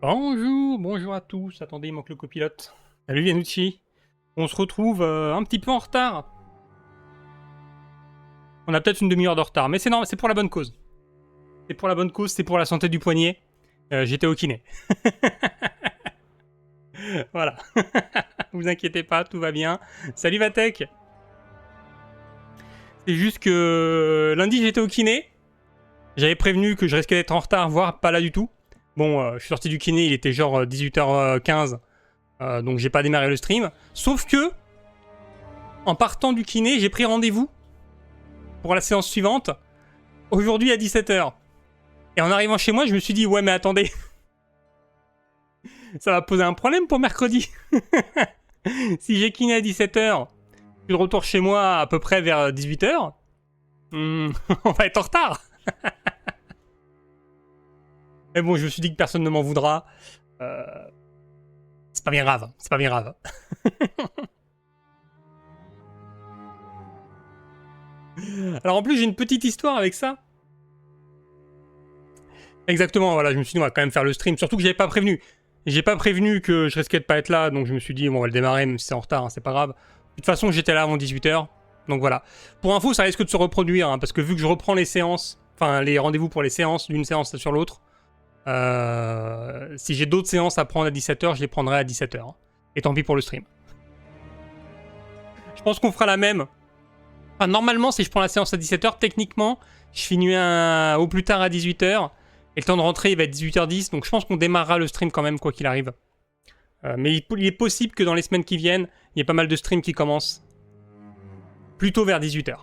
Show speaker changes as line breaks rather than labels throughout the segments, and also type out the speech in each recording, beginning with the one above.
Bonjour, bonjour à tous. Attendez, il manque le copilote. Salut Yanucci. On se retrouve un petit peu en retard. On a peut-être une demi-heure de retard, mais c'est normal, c'est pour la bonne cause. C'est pour la bonne cause, c'est pour la santé du poignet. J'étais au kiné. Voilà. Vous inquiétez pas, tout va bien. Salut Vatek. C'est juste que lundi j'étais au kiné. J'avais prévenu que je risquais d'être en retard, voire pas là du tout. Bon, je suis sorti du kiné, il était genre 18h15. Donc j'ai pas démarré le stream. Sauf que, en partant du kiné, j'ai pris rendez-vous pour la séance suivante, aujourd'hui à 17h. Et en arrivant chez moi, je me suis dit, ouais mais attendez, ça va poser un problème pour mercredi. Si j'ai kiné à 17h, je suis de retour chez moi à peu près vers 18h, on va être en retard. Mais bon, je me suis dit que personne ne m'en voudra. C'est pas bien grave, c'est pas bien grave. Alors en plus, j'ai une petite histoire avec ça. Exactement, voilà, je me suis dit, on va quand même faire le stream. Surtout que j'avais pas prévenu. J'ai pas prévenu que je risquais de pas être là, donc je me suis dit, bon, on va le démarrer, même si c'est en retard, hein, c'est pas grave. De toute façon, j'étais là avant 18h, donc voilà. Pour info, ça risque de se reproduire, hein, parce que vu que je reprends les séances, enfin les rendez-vous pour les séances, d'une séance sur l'autre, si j'ai d'autres séances à prendre à 17h, je les prendrai à 17h. Hein. Et tant pis pour le stream. Je pense qu'on fera la même. Enfin, normalement, si je prends la séance à 17h, techniquement, je finis au plus tard à 18h. Et le temps de rentrer, il va être 18h10. Donc je pense qu'on démarrera le stream quand même, quoi qu'il arrive. Mais il est possible que dans les semaines qui viennent, il y ait pas mal de streams qui commencent plutôt vers 18h.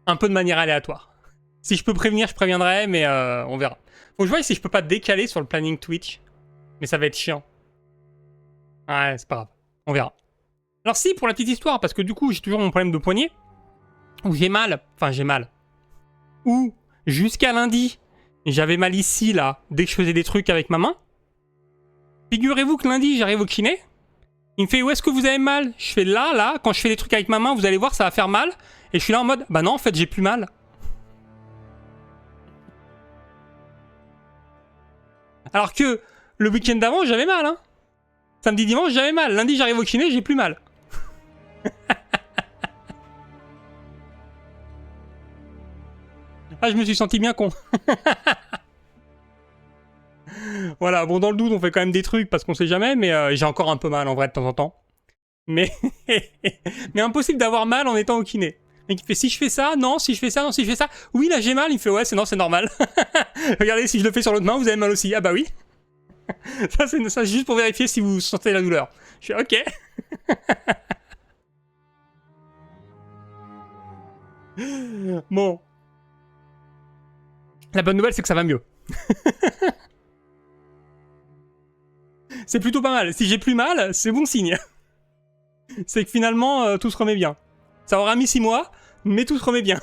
Un peu de manière aléatoire. Si je peux prévenir, je préviendrai, mais on verra. Faut que je vois si je peux pas décaler sur le planning Twitch. Mais ça va être chiant. Ouais, c'est pas grave. On verra. Alors si, pour la petite histoire, parce que du coup, j'ai toujours mon problème de poignet. Où j'ai mal. Enfin, j'ai mal. Où, jusqu'à lundi, j'avais mal ici, là, dès que je faisais des trucs avec ma main. Figurez-vous que lundi, j'arrive au kiné. Il me fait, où est-ce que vous avez mal? Je fais là. Quand je fais des trucs avec ma main, vous allez voir, ça va faire mal. Et je suis là en mode, bah non, en fait, j'ai plus mal. Alors que le week-end d'avant, j'avais mal, hein. Samedi, dimanche, j'avais mal. Lundi, j'arrive au kiné, j'ai plus mal. Ah, je me suis senti bien con. Voilà, bon, dans le doute, on fait quand même des trucs parce qu'on sait jamais, mais j'ai encore un peu mal en vrai de temps en temps. Mais, mais impossible d'avoir mal en étant au kiné. Et il fait, si je fais ça, non, si je fais ça, non, si je fais ça. Oui, là j'ai mal, il me fait, ouais, c'est normal. Regardez, si je le fais sur l'autre main, vous avez mal aussi. Ah bah oui. Ça, c'est juste pour vérifier si vous sentez la douleur. Je fais, ok. Bon. La bonne nouvelle, c'est que ça va mieux. C'est plutôt pas mal. Si j'ai plus mal, c'est bon signe. C'est que finalement, tout se remet bien. Ça aura mis 6 mois, mais tout se remet bien.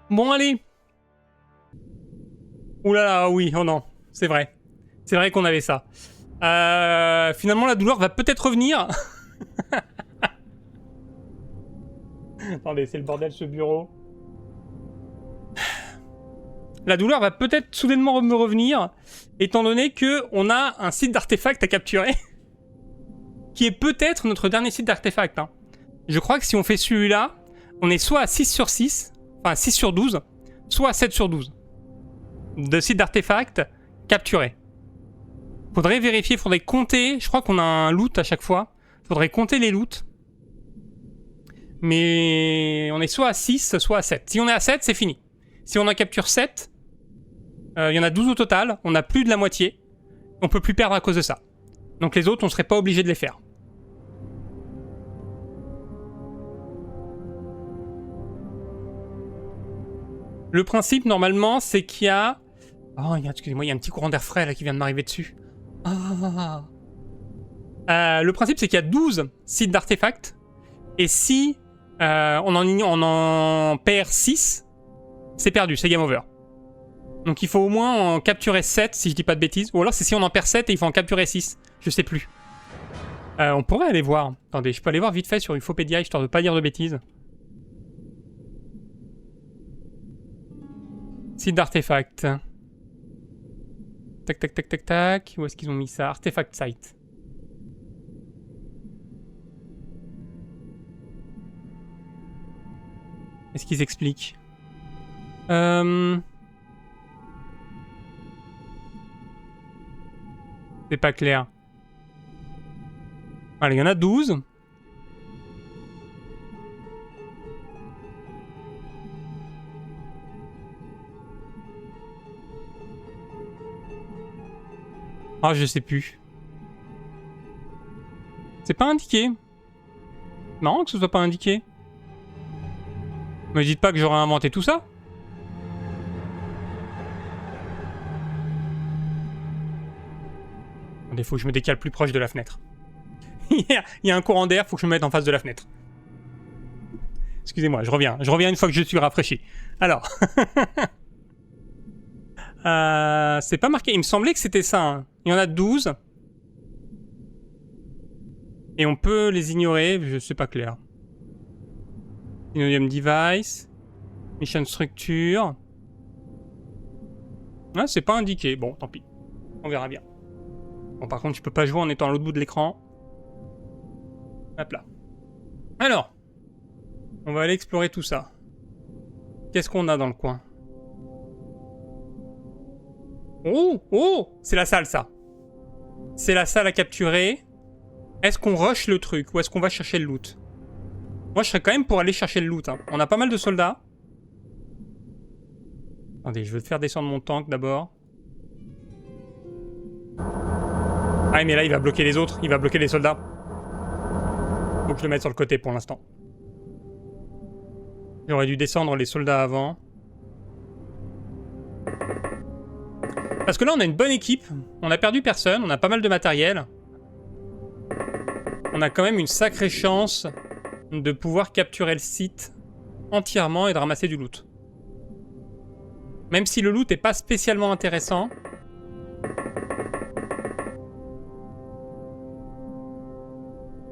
Bon, allez. Ouh là là, oui, oh non. C'est vrai. C'est vrai qu'on avait ça. Finalement, la douleur va peut-être revenir. Attendez, c'est le bordel ce bureau. La douleur va peut-être soudainement me revenir, étant donné qu'on a un site d'artefact à capturer, qui est peut-être notre dernier site d'artefact. Hein. Je crois que si on fait celui-là, on est soit à 6 sur 6, enfin 6 sur 12, soit à 7 sur 12 de sites d'artefact capturés. Faudrait vérifier, faudrait compter, je crois qu'on a un loot à chaque fois, faudrait compter les loots. Mais on est soit à 6, soit à 7. Si on est à 7, c'est fini. Si on en capture 7, il y en a 12 au total, on a plus de la moitié. On peut plus perdre à cause de ça. Donc les autres, on serait pas obligé de les faire. Le principe, normalement, c'est qu'il y a... Oh, excusez-moi, il y a un petit courant d'air frais là qui vient de m'arriver dessus. Ah. Le principe, c'est qu'il y a 12 sites d'artefacts. Et si on en perd 6, c'est perdu, c'est game over. Donc il faut au moins en capturer 7, si je dis pas de bêtises. Ou alors c'est si on en perd 7 et il faut en capturer 6. Je sais plus. On pourrait aller voir. Attendez, je peux aller voir vite fait sur Ufopédia, histoire de pas dire de bêtises. Site d'artefacts. Tac, tac, tac, tac, tac. Où est-ce qu'ils ont mis ça? Artefact site. Qu'est-ce qu'ils expliquent? C'est pas clair. Allez, il y en a 12. Ah, je sais plus. C'est pas indiqué. Marrant que ce soit pas indiqué. Me dites pas que j'aurais inventé tout ça. Il faut que je me décale plus proche de la fenêtre. Il y a un courant d'air, faut que je me mette en face de la fenêtre. Excusez-moi, je reviens. Je reviens une fois que je suis rafraîchi. Alors. C'est pas marqué. Il me semblait que c'était ça. Hein. Il y en a 12. Et on peut les ignorer, je sais pas clair. Synodium device. Mission structure. Ah, c'est pas indiqué. Bon, tant pis. On verra bien. Bon, par contre, je peux pas jouer en étant à l'autre bout de l'écran. Hop là. Alors. On va aller explorer tout ça. Qu'est-ce qu'on a dans le coin? Oh! Oh! C'est la salle, ça. C'est la salle à capturer. Est-ce qu'on rush le truc ou est-ce qu'on va chercher le loot? Moi, je serais quand même pour aller chercher le loot. Hein. On a pas mal de soldats. Attendez, je veux faire descendre mon tank d'abord. Ah, mais là, il va bloquer les autres. Il va bloquer les soldats. Faut que je le mette sur le côté pour l'instant. J'aurais dû descendre les soldats avant. Parce que là, on a une bonne équipe. On a perdu personne. On a pas mal de matériel. On a quand même une sacrée chance de pouvoir capturer le site entièrement et de ramasser du loot. Même si le loot n'est pas spécialement intéressant.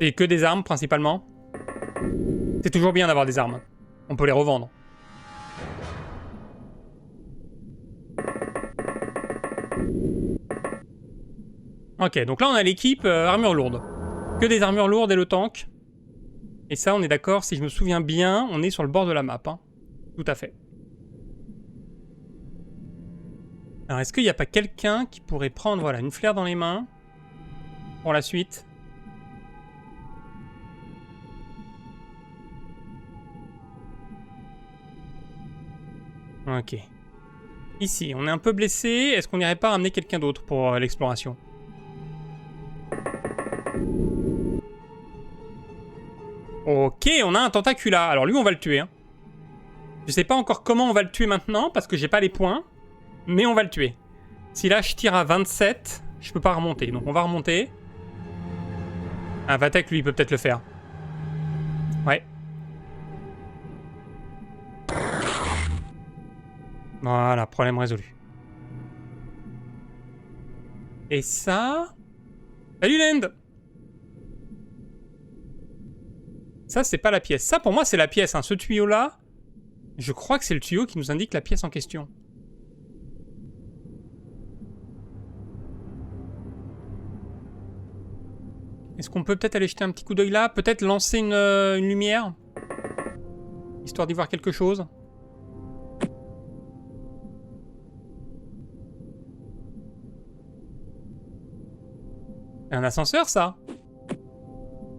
C'est que des armes, principalement. C'est toujours bien d'avoir des armes. On peut les revendre. Ok, donc là on a l'équipe armure lourde. Que des armures lourdes et le tank. Et ça, on est d'accord, si je me souviens bien, on est sur le bord de la map. Hein. Tout à fait. Alors, est-ce qu'il n'y a pas quelqu'un qui pourrait prendre voilà, une flaire dans les mains pour la suite? Ok. Ici, on est un peu blessé. Est-ce qu'on n'irait pas ramener quelqu'un d'autre pour l'exploration? Ok, on a un tentacula. Alors lui, on va le tuer. Hein. Je sais pas encore comment on va le tuer maintenant, parce que j'ai pas les points. Mais on va le tuer. Si là, je tire à 27, je peux pas remonter. Donc on va remonter. Ah, Vatek, lui, il peut peut-être le faire. Ouais. Voilà, problème résolu. Et ça... Salut Land! Ça, c'est pas la pièce. Ça, pour moi, c'est la pièce. Hein. Ce tuyau-là, je crois que c'est le tuyau qui nous indique la pièce en question. Est-ce qu'on peut peut-être aller jeter un petit coup d'œil là? Peut-être lancer une lumière? Histoire d'y voir quelque chose? Un ascenseur, ça?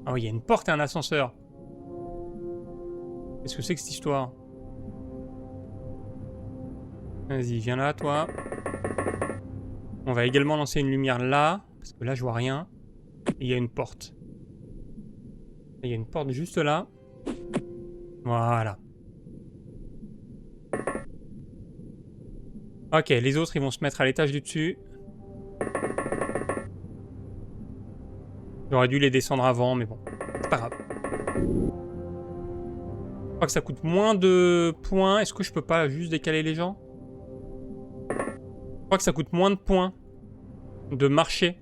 Ah oui, il y a une porte et un ascenseur. Qu'est-ce que c'est que cette histoire? Vas-y, viens là, toi. On va également lancer une lumière là, parce que là, je vois rien. Et il y a une porte. Il y a une porte juste là. Voilà. Ok, les autres, ils vont se mettre à l'étage du dessus. J'aurais dû les descendre avant, mais bon. C'est pas grave. Je crois que ça coûte moins de points. Est-ce que je peux pas juste décaler les gens? Je crois que ça coûte moins de points de marcher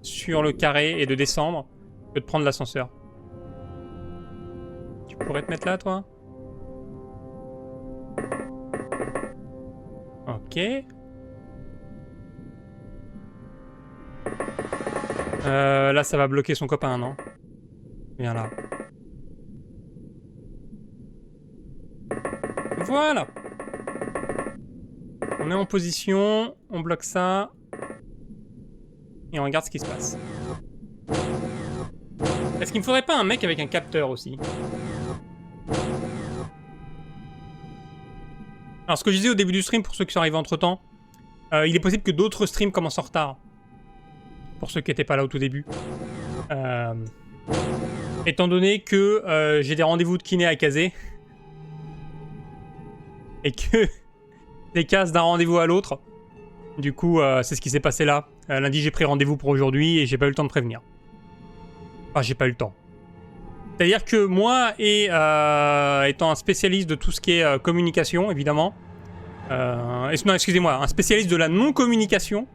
sur le carré et de descendre que de prendre l'ascenseur. Tu pourrais te mettre là, toi? Ok. Là, ça va bloquer son copain, non? Viens là. Voilà. On est en position, on bloque ça. Et on regarde ce qui se passe. Est-ce qu'il me faudrait pas un mec avec un capteur aussi? Alors, ce que je disais au début du stream, pour ceux qui sont arrivés entre-temps, il est possible que d'autres streams commencent en retard. Pour ceux qui n'étaient pas là au tout début. Étant donné que j'ai des rendez-vous de kiné à caser. Et que des cases d'un rendez-vous à l'autre. Du coup, c'est ce qui s'est passé là. Lundi, j'ai pris rendez-vous pour aujourd'hui et j'ai pas eu le temps de prévenir. Enfin, j'ai pas eu le temps. C'est-à-dire que moi, étant un spécialiste de tout ce qui est communication, évidemment... non, excusez-moi, un spécialiste de la non-communication...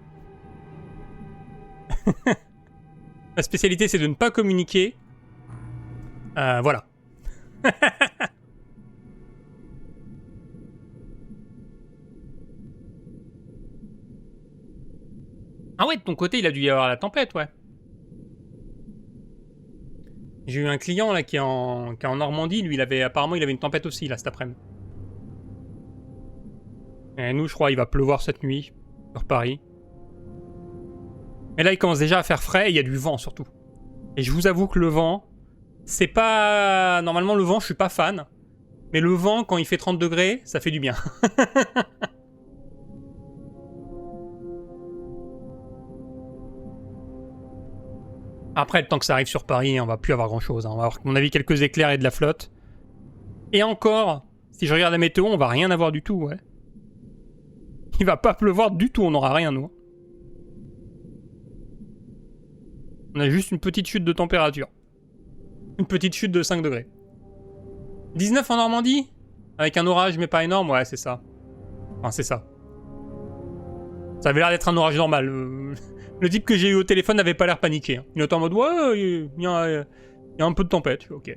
Ma spécialité, c'est de ne pas communiquer. Voilà. Ah ouais, de ton côté, il a dû y avoir la tempête, ouais. J'ai eu un client là qui est en Normandie, lui, apparemment, il avait une tempête aussi, là, cet après-midi. Et nous, je crois, il va pleuvoir cette nuit, sur Paris. Et là, il commence déjà à faire frais, et il y a du vent, surtout. Et je vous avoue que le vent, c'est pas... Normalement, le vent, je suis pas fan. Mais le vent, quand il fait 30 degrés, ça fait du bien. Après, le temps que ça arrive sur Paris, on va plus avoir grand-chose. Hein. On va avoir, à mon avis, quelques éclairs et de la flotte. Et encore, si je regarde la météo, on va rien avoir du tout, ouais. Il va pas pleuvoir du tout, on n'aura rien, nous. On a juste une petite chute de température. Une petite chute de 5 degrés. 19 en Normandie? Avec un orage, mais pas énorme? Ouais, c'est ça. Enfin, c'est ça. Ça avait l'air d'être un orage normal. Le type que j'ai eu au téléphone n'avait pas l'air paniqué. Il était en mode, ouais, il y a un peu de tempête. Ok.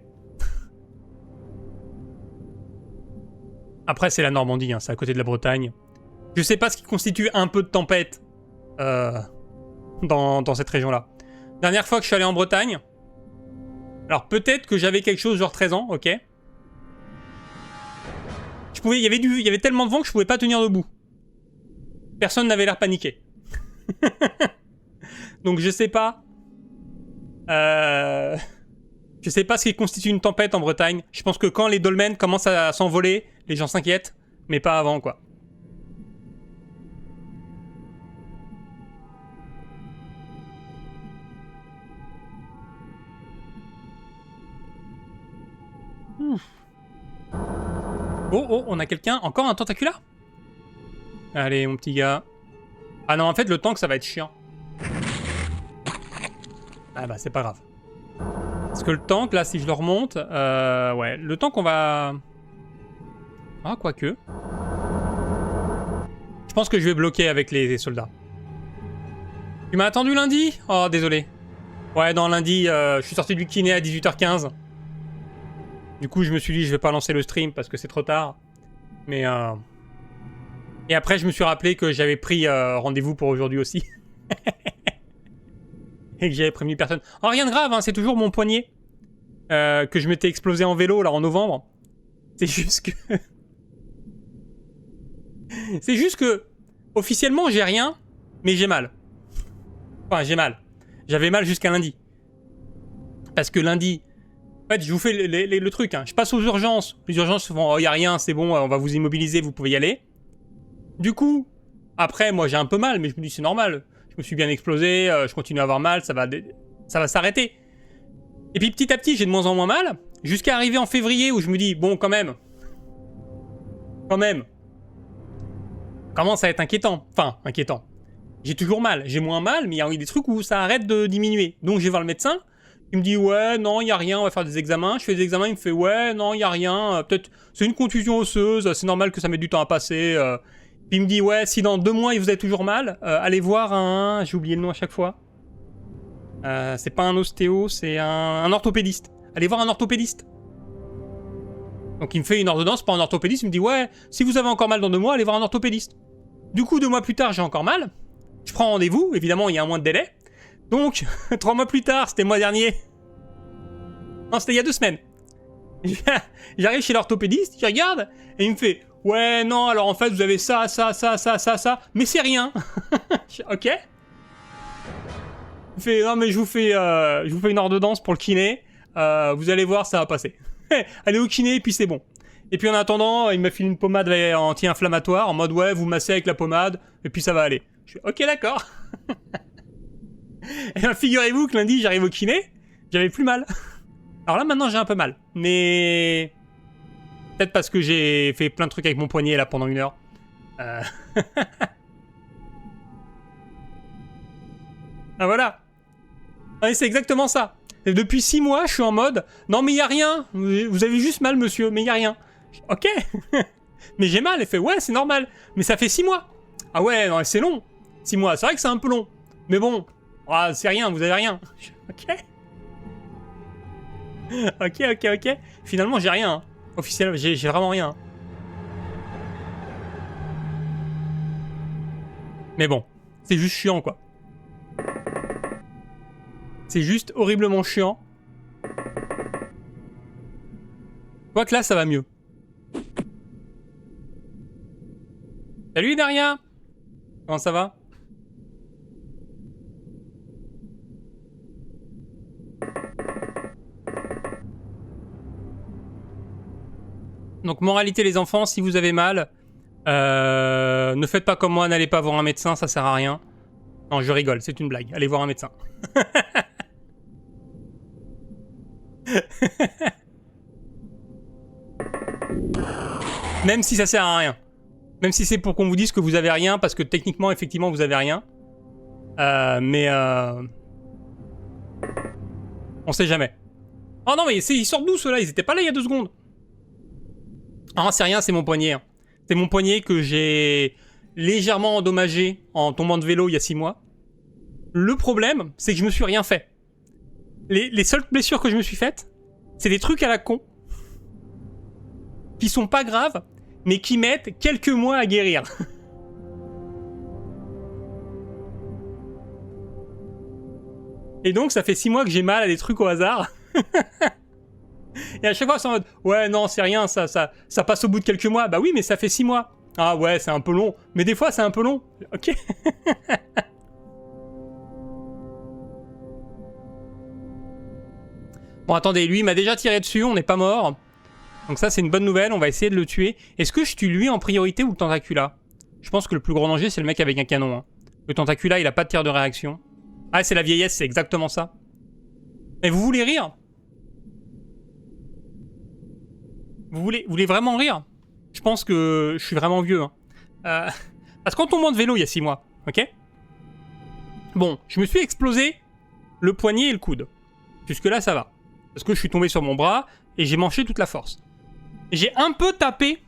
Après, c'est la Normandie, hein, c'est à côté de la Bretagne. Je sais pas ce qui constitue un peu de tempête dans cette région-là. Dernière fois que je suis allé en Bretagne, alors peut-être que j'avais quelque chose genre 13 ans, ok. Il y avait tellement de vent que je pouvais pas tenir debout. Personne n'avait l'air paniqué. Donc je sais pas. Je sais pas ce qui constitue une tempête en Bretagne. Je pense que quand les dolmens commencent à s'envoler, les gens s'inquiètent, mais pas avant, quoi. Oh, on a quelqu'un. Encore un tentaculaire? Allez, mon petit gars. Ah non, en fait, le tank, ça va être chiant. Ah bah, c'est pas grave. Parce que le tank, là, si je le remonte... ouais, le tank, on va... Ah, quoique. Je pense que je vais bloquer avec les soldats. Tu m'as attendu lundi? Oh, désolé. Ouais, non, lundi, je suis sorti du kiné à 18h15. Du coup, je me suis dit, je vais pas lancer le stream parce que c'est trop tard. Mais... Et après, je me suis rappelé que j'avais pris rendez-vous pour aujourd'hui aussi. Et que j'avais prévenu personne. Oh, rien de grave, hein, c'est toujours mon poignet. Que je m'étais explosé en vélo, là, en novembre. C'est juste que... C'est juste que... Officiellement, j'ai rien, mais j'ai mal. Enfin, j'ai mal. J'avais mal jusqu'à lundi. Parce que lundi... En fait, je vous fais le truc. Hein. Je passe aux urgences. Les urgences font, oh, y a rien, c'est bon, on va vous immobiliser, vous pouvez y aller. Du coup, après, moi, j'ai un peu mal, mais je me dis, c'est normal. Je me suis bien explosé, je continue à avoir mal, ça va s'arrêter. Et puis, petit à petit, j'ai de moins en moins mal, jusqu'à arriver en février, où je me dis, bon, quand même, commence à être inquiétant. Enfin, inquiétant. J'ai toujours mal, j'ai moins mal, mais il y a des trucs où ça arrête de diminuer. Donc, je vais voir le médecin. Il me dit, ouais, non, il n'y a rien, on va faire des examens. Je fais des examens, il me fait, ouais, non, il n'y a rien. Peut-être, c'est une contusion osseuse, c'est normal que ça mette du temps à passer. Puis il me dit, ouais, si dans 2 mois, il vous avez toujours mal, allez voir un... J'ai oublié le nom à chaque fois. C'est pas un ostéo, c'est un orthopédiste. Allez voir un orthopédiste. Donc il me fait une ordonnance pour un orthopédiste, il me dit, ouais, si vous avez encore mal dans 2 mois, allez voir un orthopédiste. Du coup, 2 mois plus tard, j'ai encore mal. Je prends rendez-vous, évidemment, il y a un mois de délai. Donc, 3 mois plus tard, c'était le mois dernier. Non, c'était il y a 2 semaines. J'arrive chez l'orthopédiste, je regarde, et il me fait « Ouais, non, alors en fait, vous avez ça, mais c'est rien. » Ok. Il me fait « Non, mais je vous fais une ordonnance pour le kiné. Vous allez voir, ça va passer. » Allez au kiné, et puis c'est bon. Et puis en attendant, il m'a filé une pommade anti-inflammatoire, en mode « Ouais, vous massez avec la pommade, et puis ça va aller. » Je fais « Ok, d'accord. » Et bien, figurez-vous que lundi, j'arrive au kiné, j'avais plus mal. Alors là, maintenant, j'ai un peu mal. Mais... peut-être parce que j'ai fait plein de trucs avec mon poignet, là, pendant 1 heure. Ah, voilà. Ouais, c'est exactement ça. Et depuis 6 mois, je suis en mode... Non, mais il y a rien. Vous avez juste mal, monsieur, mais il y a rien. Ok. Mais j'ai mal. Elle fait, ouais, c'est normal. Mais ça fait 6 mois. Ah ouais, non, c'est long. 6 mois, c'est vrai que c'est un peu long. Mais bon, ah, c'est rien, vous avez rien. Ok. Ok. Finalement, j'ai rien. Hein. Officiellement, j'ai vraiment rien. Mais bon, c'est juste chiant, quoi. C'est juste horriblement chiant. Quoique là, ça va mieux. Salut, Daria. Comment ça va? Donc, moralité, les enfants, si vous avez mal, ne faites pas comme moi, n'allez pas voir un médecin, ça sert à rien. Non, je rigole, c'est une blague. Allez voir un médecin. Même si ça sert à rien. Même si c'est pour qu'on vous dise que vous avez rien, parce que techniquement, effectivement, vous avez rien. On sait jamais. Oh non, mais ils sortent d'où ceux-là? Ils étaient pas là il y a 2 secondes. Ah, c'est rien, c'est mon poignet. Hein. C'est mon poignet que j'ai légèrement endommagé en tombant de vélo il y a 6 mois. Le problème, c'est que je me suis rien fait. Les seules blessures que je me suis faites, c'est des trucs à la con. Qui sont pas graves, mais qui mettent quelques mois à guérir. Et donc, ça fait 6 mois que j'ai mal à des trucs au hasard. Et à chaque fois, c'est en mode, ouais, non, c'est rien, ça passe au bout de quelques mois. Bah oui, mais ça fait 6 mois. Ah ouais, c'est un peu long. Mais des fois, c'est un peu long. Ok. Bon, attendez, lui, il m'a déjà tiré dessus, on n'est pas mort. Donc ça, c'est une bonne nouvelle, on va essayer de le tuer. Est-ce que je tue lui en priorité ou le Tentacula? Je pense que le plus gros danger, c'est le mec avec un canon. Hein. Le Tentacula, il a pas de tir de réaction. Ah, c'est la vieillesse, c'est exactement ça. Mais vous voulez rire? Vous voulez vraiment rire? Je pense que je suis vraiment vieux. Hein. Parce qu'en tombant de vélo il y a 6 mois, ok? Bon, je me suis explosé le poignet et le coude. Jusque-là, ça va. Parce que je suis tombé sur mon bras et j'ai manché toute la force. J'ai un peu tapé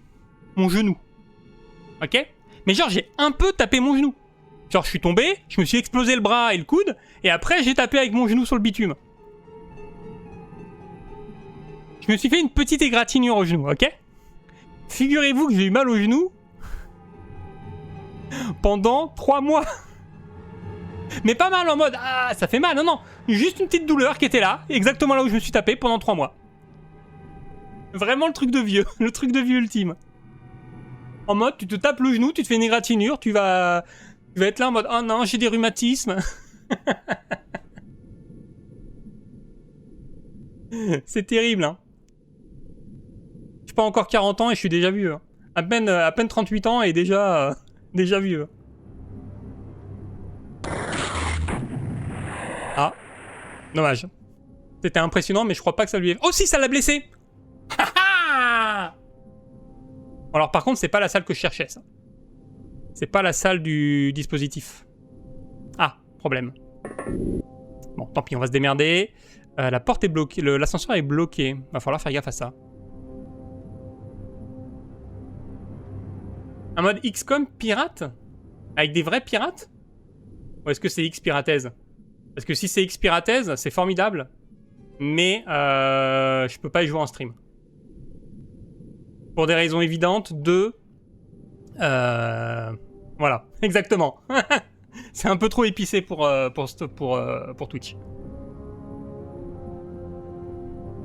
mon genou. Ok? Mais genre, j'ai un peu tapé mon genou. Genre, je suis tombé, je me suis explosé le bras et le coude, et après, j'ai tapé avec mon genou sur le bitume. Je me suis fait une petite égratignure au genou, ok? Figurez-vous que j'ai eu mal au genou pendant 3 mois. Mais pas mal en mode, ah, ça fait mal, non, non. Juste une petite douleur qui était là, exactement là où je me suis tapé pendant 3 mois. Vraiment le truc de vieux, le truc de vieux ultime. En mode, tu te tapes le genou, tu te fais une égratignure, tu vas être là en mode, oh non, j'ai des rhumatismes. C'est terrible, hein. Je suis pas encore 40 ans et je suis déjà vieux. Hein. À peine 38 ans et déjà vieux. Ah, dommage. C'était impressionnant, mais je crois pas que ça lui ait... Oh si, ça l'a blessé. Alors par contre, c'est pas la salle que je cherchais, ça. C'est pas la salle du dispositif. Ah, problème. Bon, tant pis, on va se démerder. La porte est bloquée, l'ascenseur est bloqué. Va falloir faire gaffe à ça. Un mode XCOM pirate? Avec des vrais pirates? Ou est-ce que c'est X-Piratèse? Parce que si c'est X-Piratèse, c'est formidable. Mais je peux pas y jouer en stream. Pour des raisons évidentes de... Voilà, exactement. C'est un peu trop épicé pour Twitch.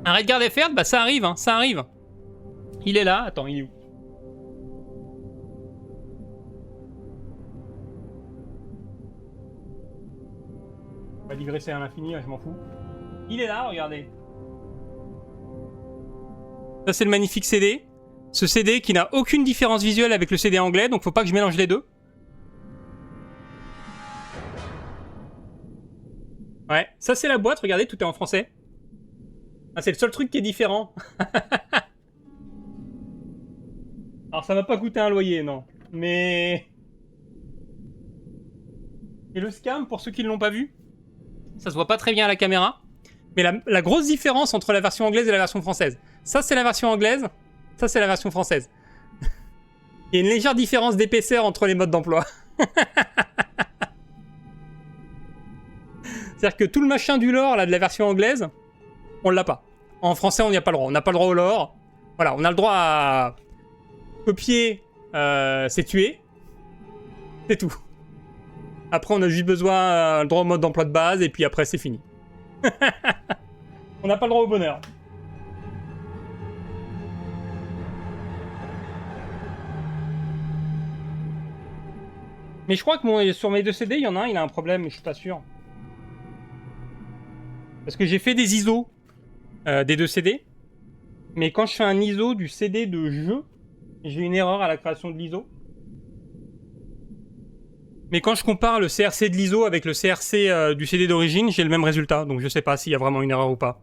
Un Redguard FR, bah ça arrive, hein, ça arrive. Il est là, attends, il est où? On va digresser à l'infini, je m'en fous. Il est là, regardez. Ça c'est le magnifique CD. Ce CD qui n'a aucune différence visuelle avec le CD anglais, donc faut pas que je mélange les deux. Ouais, ça c'est la boîte, regardez, tout est en français. Ah, c'est le seul truc qui est différent. Alors ça va pas coûter un loyer, non. Mais... Et le scam, pour ceux qui ne l'ont pas vu, ça se voit pas très bien à la caméra. Mais la grosse différence entre la version anglaise et la version française. Ça c'est la version anglaise, ça c'est la version française. Il y a une légère différence d'épaisseur entre les modes d'emploi. C'est-à-dire que tout le machin du lore là, de la version anglaise, on l'a pas. En français, on n'y a pas le droit. On n'a pas le droit au lore. Voilà, on a le droit à copier, c'est tuer. C'est tout. Après, on a juste besoin le droit au mode d'emploi de base, et puis après, c'est fini. On n'a pas le droit au bonheur. Mais je crois que sur mes deux CD, il y en a un, il a un problème, mais je suis pas sûr. Parce que j'ai fait des ISO des deux CD. Mais quand je fais un ISO du CD de jeu, j'ai une erreur à la création de l'ISO. Mais quand je compare le CRC de l'ISO avec le CRC du CD d'origine, j'ai le même résultat. Donc je sais pas s'il y a vraiment une erreur ou pas.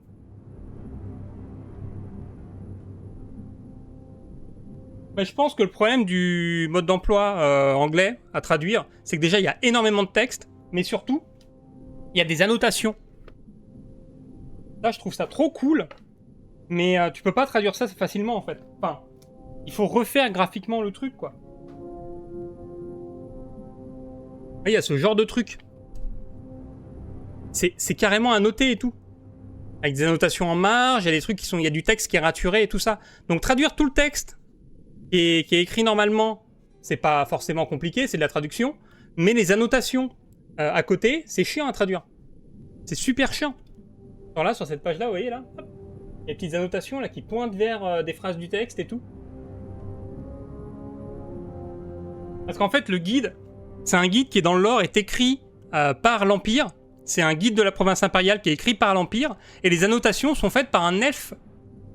Mais je pense que le problème du mode d'emploi anglais à traduire, c'est que déjà il y a énormément de texte, mais surtout, il y a des annotations. Là, je trouve ça trop cool, mais tu peux pas traduire ça facilement en fait. Enfin, il faut refaire graphiquement le truc, quoi. Il y a ce genre de truc. C'est carrément annoté et tout. Avec des annotations en marge, il y a des trucs qui sont, il y a du texte qui est raturé et tout ça. Donc traduire tout le texte qui est écrit normalement, c'est pas forcément compliqué, c'est de la traduction. Mais les annotations à côté, c'est chiant à traduire. C'est super chiant. Alors là, sur cette page-là, vous voyez là, hop, il y a des petites annotations là qui pointent vers des phrases du texte et tout. Parce qu'en fait, le guide, c'est un guide qui est dans le lore, est écrit par l'Empire. C'est un guide de la province impériale qui est écrit par l'Empire. Et les annotations sont faites par un elfe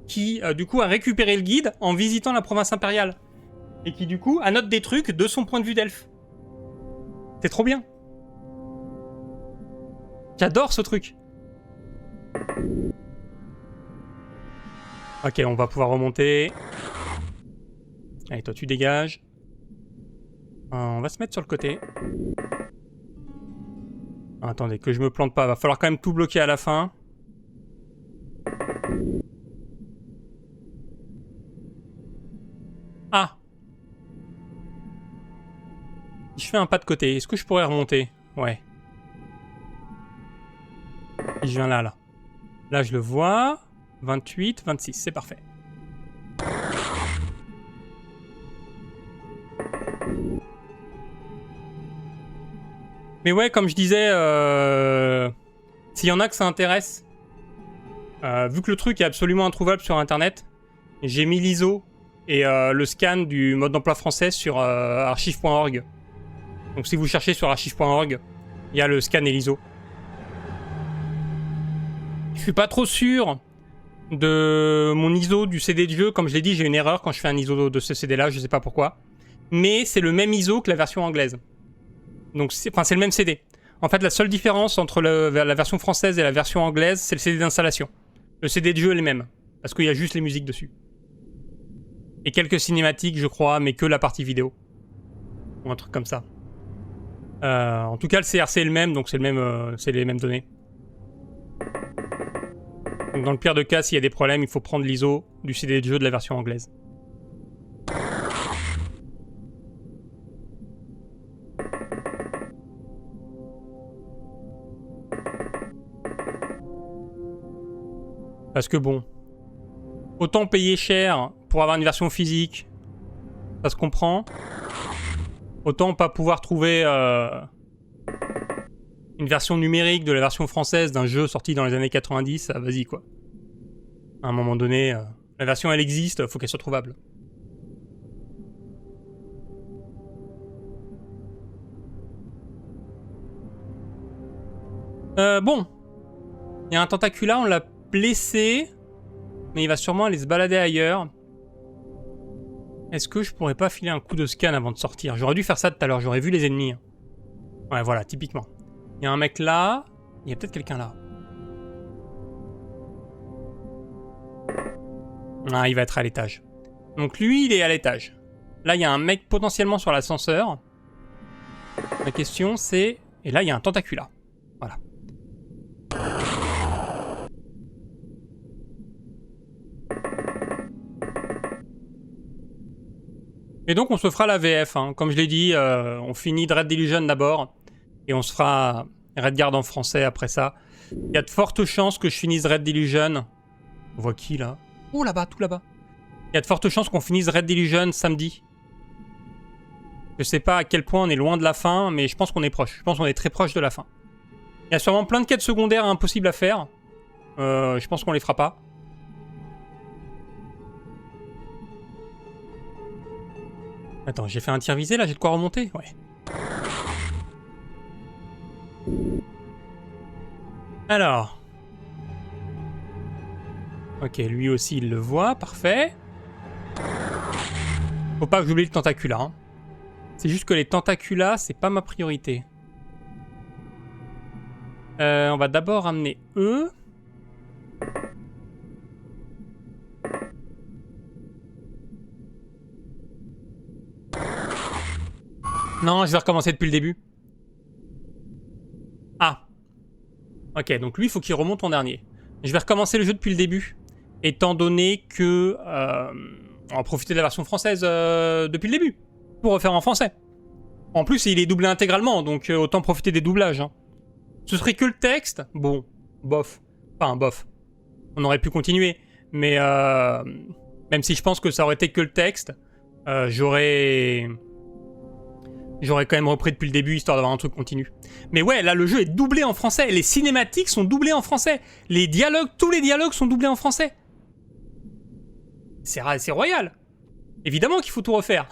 qui, du coup, a récupéré le guide en visitant la province impériale. Et qui, du coup, annote des trucs de son point de vue d'elfe. C'est trop bien. J'adore ce truc. Ok, on va pouvoir remonter. Allez, toi, tu dégages. On va se mettre sur le côté. Attendez, que je me plante pas. Va falloir quand même tout bloquer à la fin. Ah! Si je fais un pas de côté, est-ce que je pourrais remonter? Ouais. Si je viens là, là. Là, je le vois. 28, 26, c'est parfait. Mais ouais, comme je disais, s'il y en a que ça intéresse, vu que le truc est absolument introuvable sur internet, j'ai mis l'ISO et le scan du mode d'emploi français sur archive.org. Donc si vous cherchez sur archive.org, il y a le scan et l'ISO. Je suis pas trop sûr de mon ISO du CD de jeu. Comme je l'ai dit, j'ai une erreur quand je fais un ISO de ce CD là, je sais pas pourquoi. Mais c'est le même ISO que la version anglaise. Donc c'est le même CD. En fait, la seule différence entre la version française et la version anglaise, c'est le CD d'installation. Le CD de jeu est le même, parce qu'il y a juste les musiques dessus. Et quelques cinématiques, je crois, mais que la partie vidéo. Ou un truc comme ça. En tout cas, le CRC est le même, donc c'est les mêmes données. Donc dans le pire des cas, s'il y a des problèmes, il faut prendre l'ISO du CD de jeu de la version anglaise. Parce que bon, autant payer cher pour avoir une version physique, ça se comprend. Autant pas pouvoir trouver une version numérique de la version française d'un jeu sorti dans les années 90, vas-y quoi. À un moment donné, la version elle existe, faut qu'elle soit trouvable. Bon. Il y a un tentacula, on l'a blessé. Mais il va sûrement aller se balader ailleurs. Est-ce que je pourrais pas filer un coup de scan avant de sortir? J'aurais dû faire ça tout à l'heure, j'aurais vu les ennemis. Ouais, voilà, typiquement. Il y a un mec là. Il y a peut-être quelqu'un là. Ah, il va être à l'étage. Donc lui, il est à l'étage. Là, il y a un mec potentiellement sur l'ascenseur. La question, c'est... Et là, il y a un tentacula. Voilà. Et donc, on se fera la VF. Hein. Comme je l'ai dit, on finit Dread Delusion d'abord. Et on se fera Redguard en français après ça. Il y a de fortes chances que je finisse Dread Delusion. On voit qui, là? Oh, là-bas, tout là-bas. Il y a de fortes chances qu'on finisse Dread Delusion samedi. Je sais pas à quel point on est loin de la fin, mais je pense qu'on est proche. Je pense qu'on est très proche de la fin. Il y a sûrement plein de quêtes secondaires impossibles à faire. Je pense qu'on les fera pas. Attends, j'ai fait un tir visé là, j'ai de quoi remonter? Ouais. Alors. Ok, lui aussi il le voit, parfait. Faut pas que j'oublie le tentacula. Hein. C'est juste que les tentaculas, c'est pas ma priorité. On va d'abord amener eux. Non, je vais recommencer depuis le début. Ah. Ok, donc lui, il faut qu'il remonte en dernier. Je vais recommencer le jeu depuis le début. Étant donné que... on va profiter de la version française depuis le début. Pour refaire en français. En plus, il est doublé intégralement, donc autant profiter des doublages. Hein. Ce serait que le texte. Bon, bof. Enfin, bof. On aurait pu continuer. Mais même si je pense que ça aurait été que le texte, j'aurais quand même repris depuis le début, histoire d'avoir un truc continu. Mais ouais, là, le jeu est doublé en français. Les cinématiques sont doublées en français. Les dialogues, tous les dialogues sont doublés en français. C'est royal. Évidemment qu'il faut tout refaire.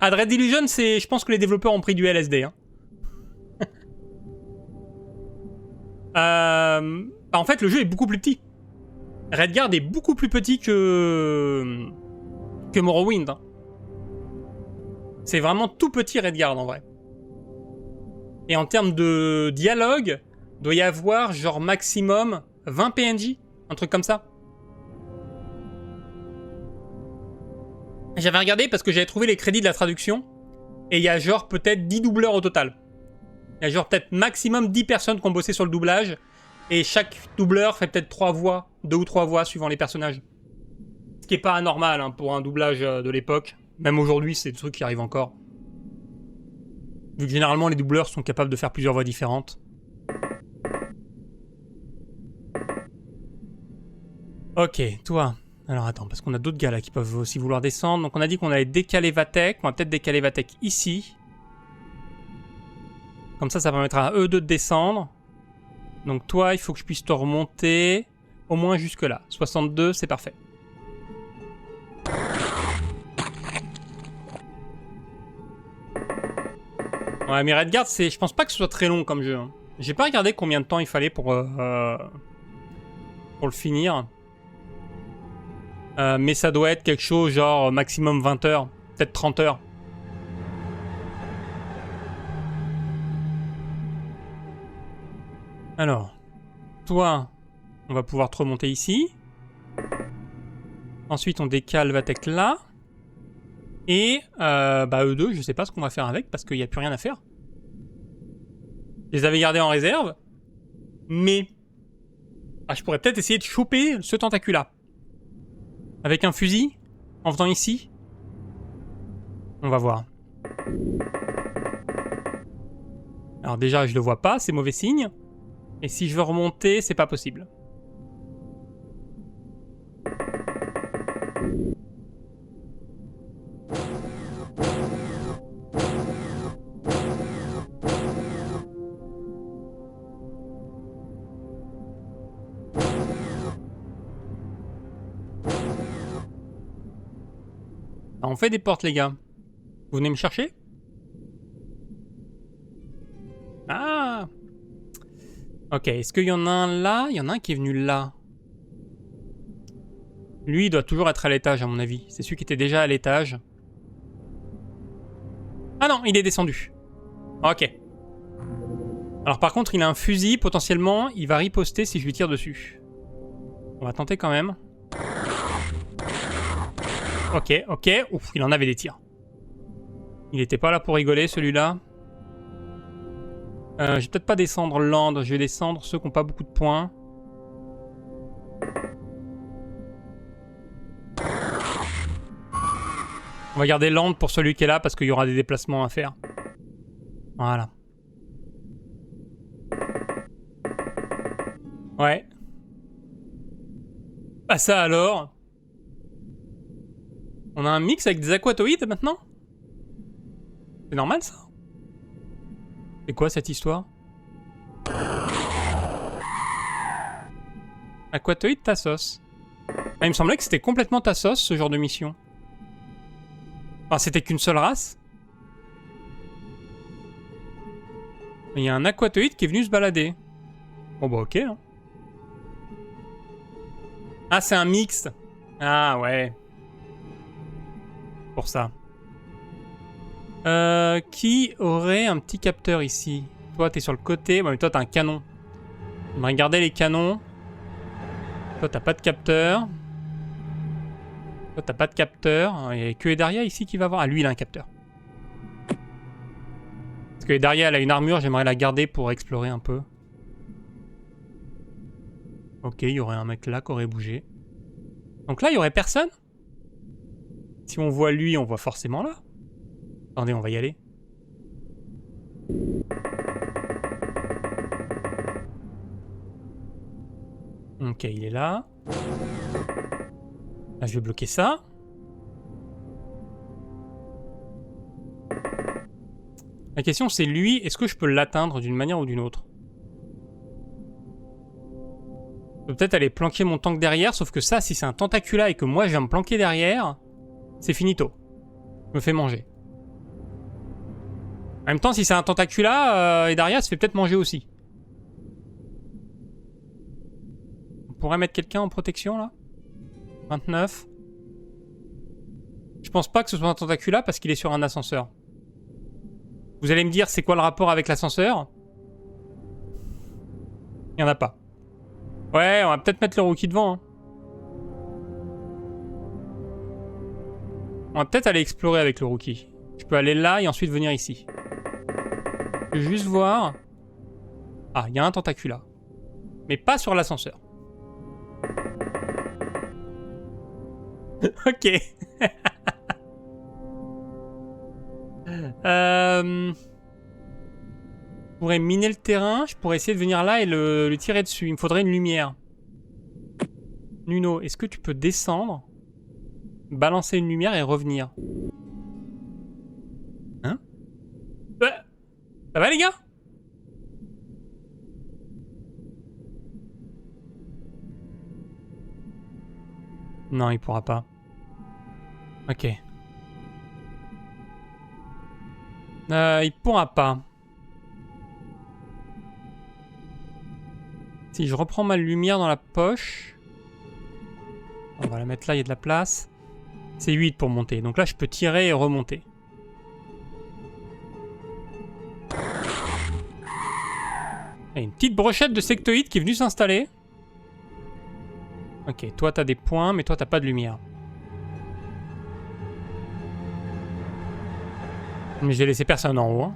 À Dread Delusion, je pense que les développeurs ont pris du LSD. Hein. En fait, le jeu est beaucoup plus petit. Redguard est beaucoup plus petit que Morrowind. Hein. C'est vraiment tout petit Redguard en vrai. Et en termes de dialogue, doit y avoir genre maximum 20 PNJ, un truc comme ça. J'avais regardé parce que j'avais trouvé les crédits de la traduction, et il y a genre peut-être 10 doubleurs au total. Il y a genre peut-être maximum 10 personnes qui ont bossé sur le doublage, et chaque doubleur fait peut-être 3 voix, 2 ou 3 voix suivant les personnages. Ce qui est pas anormal hein, pour un doublage de l'époque. Même aujourd'hui, c'est des trucs qui arrivent encore. Vu que généralement, les doubleurs sont capables de faire plusieurs voix différentes. Ok, toi. Alors attends, parce qu'on a d'autres gars là qui peuvent aussi vouloir descendre. Donc on a dit qu'on allait décaler Vatek. On va peut-être décaler Vatek ici. Comme ça permettra à eux deux de descendre. Donc toi, il faut que je puisse te remonter au moins jusque là. 62, c'est parfait. Ouais, mais Redguard, je pense pas que ce soit très long comme jeu. Hein. J'ai pas regardé combien de temps il fallait pour le finir. Mais ça doit être quelque chose genre maximum 20 heures, peut-être 30 heures. Alors, toi, on va pouvoir te remonter ici. Ensuite, on décale Vatek là. Et eux deux, je sais pas ce qu'on va faire avec parce qu'il n'y a plus rien à faire. Je les avais gardés en réserve. Mais je pourrais peut-être essayer de choper ce tentacula. Avec un fusil, en venant ici. On va voir. Alors déjà, je le vois pas, c'est mauvais signe. Et si je veux remonter, c'est pas possible. Ah, on fait des portes, les gars. Vous venez me chercher? Ah! Ok, est-ce qu'il y en a un là? Il y en a un qui est venu là. Lui, il doit toujours être à l'étage, à mon avis. C'est celui qui était déjà à l'étage. Ah non, il est descendu. Ok. Alors par contre, il a un fusil. Potentiellement, il va riposter si je lui tire dessus. On va tenter quand même. Ok, ok. Ouf, il en avait des tirs. Il était pas là pour rigoler, celui-là. Je vais peut-être pas descendre land. Je vais descendre ceux qui n'ont pas beaucoup de points. On va garder land pour celui qui est là parce qu'il y aura des déplacements à faire. Voilà. Ouais. Ah ça alors. On a un mix avec des aquatoïdes maintenant? C'est normal ça? C'est quoi cette histoire? Aquatoïde Tassos. Ah, il me semblait que c'était complètement Tassos ce genre de mission. Enfin, c'était qu'une seule race. Il y a un aquatoïde qui est venu se balader. Bon bah ok. Hein. Ah, c'est un mix. Ah ouais. Pour ça. Qui aurait un petit capteur ici? Toi, t'es sur le côté. Bon, mais toi, t'as un canon. On va regarder les canons. Toi, t'as pas de capteur. Toi, t'as pas de capteur. Il y a que Edaria ici qui va avoir. Ah, lui, il a un capteur. Parce que Edaria, elle a une armure. J'aimerais la garder pour explorer un peu. Ok, il y aurait un mec là qui aurait bougé. Donc là, il y aurait personne? Si on voit lui, on voit forcément là. Attendez, on va y aller. Ok, il est là. Là, je vais bloquer ça. La question, c'est lui, est-ce que je peux l'atteindre d'une manière ou d'une autre? Je peux peut-être aller planquer mon tank derrière, sauf que ça, si c'est un tentacula et que moi, je viens me planquer derrière, c'est finito. Je me fais manger. En même temps, si c'est un tentacula, Edaria se fait peut-être manger aussi. On pourrait mettre quelqu'un en protection, là? 29. Je pense pas que ce soit un tentacula parce qu'il est sur un ascenseur. Vous allez me dire, c'est quoi le rapport avec l'ascenseur? Il y en a pas. Ouais, on va peut-être mettre le rookie devant. Hein. On va peut-être aller explorer avec le rookie. Je peux aller là et ensuite venir ici. Je vais juste voir. Ah, il y a un tentacula. Mais pas sur l'ascenseur. Ok. Je pourrais miner le terrain. Je pourrais essayer de venir là et le tirer dessus. Il me faudrait une lumière. Nuno, est-ce que tu peux descendre, balancer une lumière et revenir? Hein? Ça va les gars? Non, il pourra pas. Ok. Il pourra pas. Si je reprends ma lumière dans la poche... On va la mettre là, il y a de la place. C'est 8 pour monter. Donc là, je peux tirer et remonter. Et une petite brochette de sectoïde qui est venue s'installer. Ok, toi, t'as des points, mais toi, t'as pas de lumière. Mais j'ai laissé personne en haut. Hein.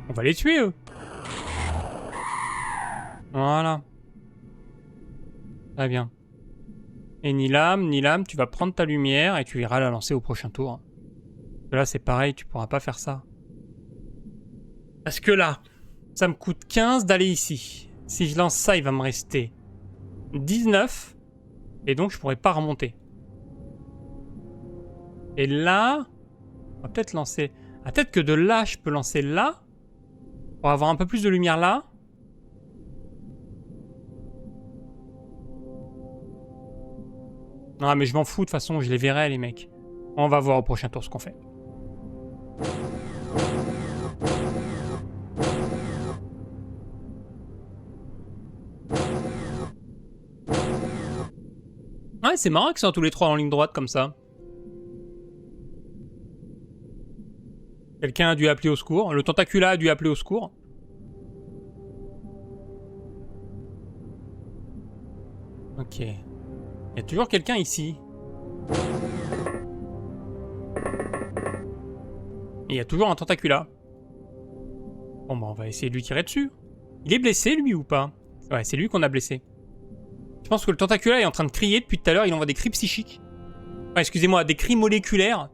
On va les tuer, eux. Voilà. Très bien. Et Nilam, tu vas prendre ta lumière et tu iras la lancer au prochain tour. Là, c'est pareil, tu pourras pas faire ça. Parce que là, ça me coûte 15 d'aller ici. Si je lance ça, il va me rester 19. Et donc, je pourrais pas remonter. Et là, on va peut-être lancer... Ah, peut-être que de là, je peux lancer là. Pour avoir un peu plus de lumière là. Ah, mais je m'en fous, de toute façon, je les verrai, les mecs. On va voir au prochain tour ce qu'on fait. Ouais, c'est marrant qu'ils soient tous les trois en ligne droite comme ça. Quelqu'un a dû appeler au secours. Le Tentacula a dû appeler au secours. Ok. Il y a toujours quelqu'un ici. Et il y a toujours un Tentacula. Bon, bah on va essayer de lui tirer dessus. Il est blessé, lui, ou pas? Ouais, c'est lui qu'on a blessé. Je pense que le Tentacula est en train de crier depuis tout à l'heure. Il envoie des cris psychiques. Enfin, excusez-moi, des cris moléculaires.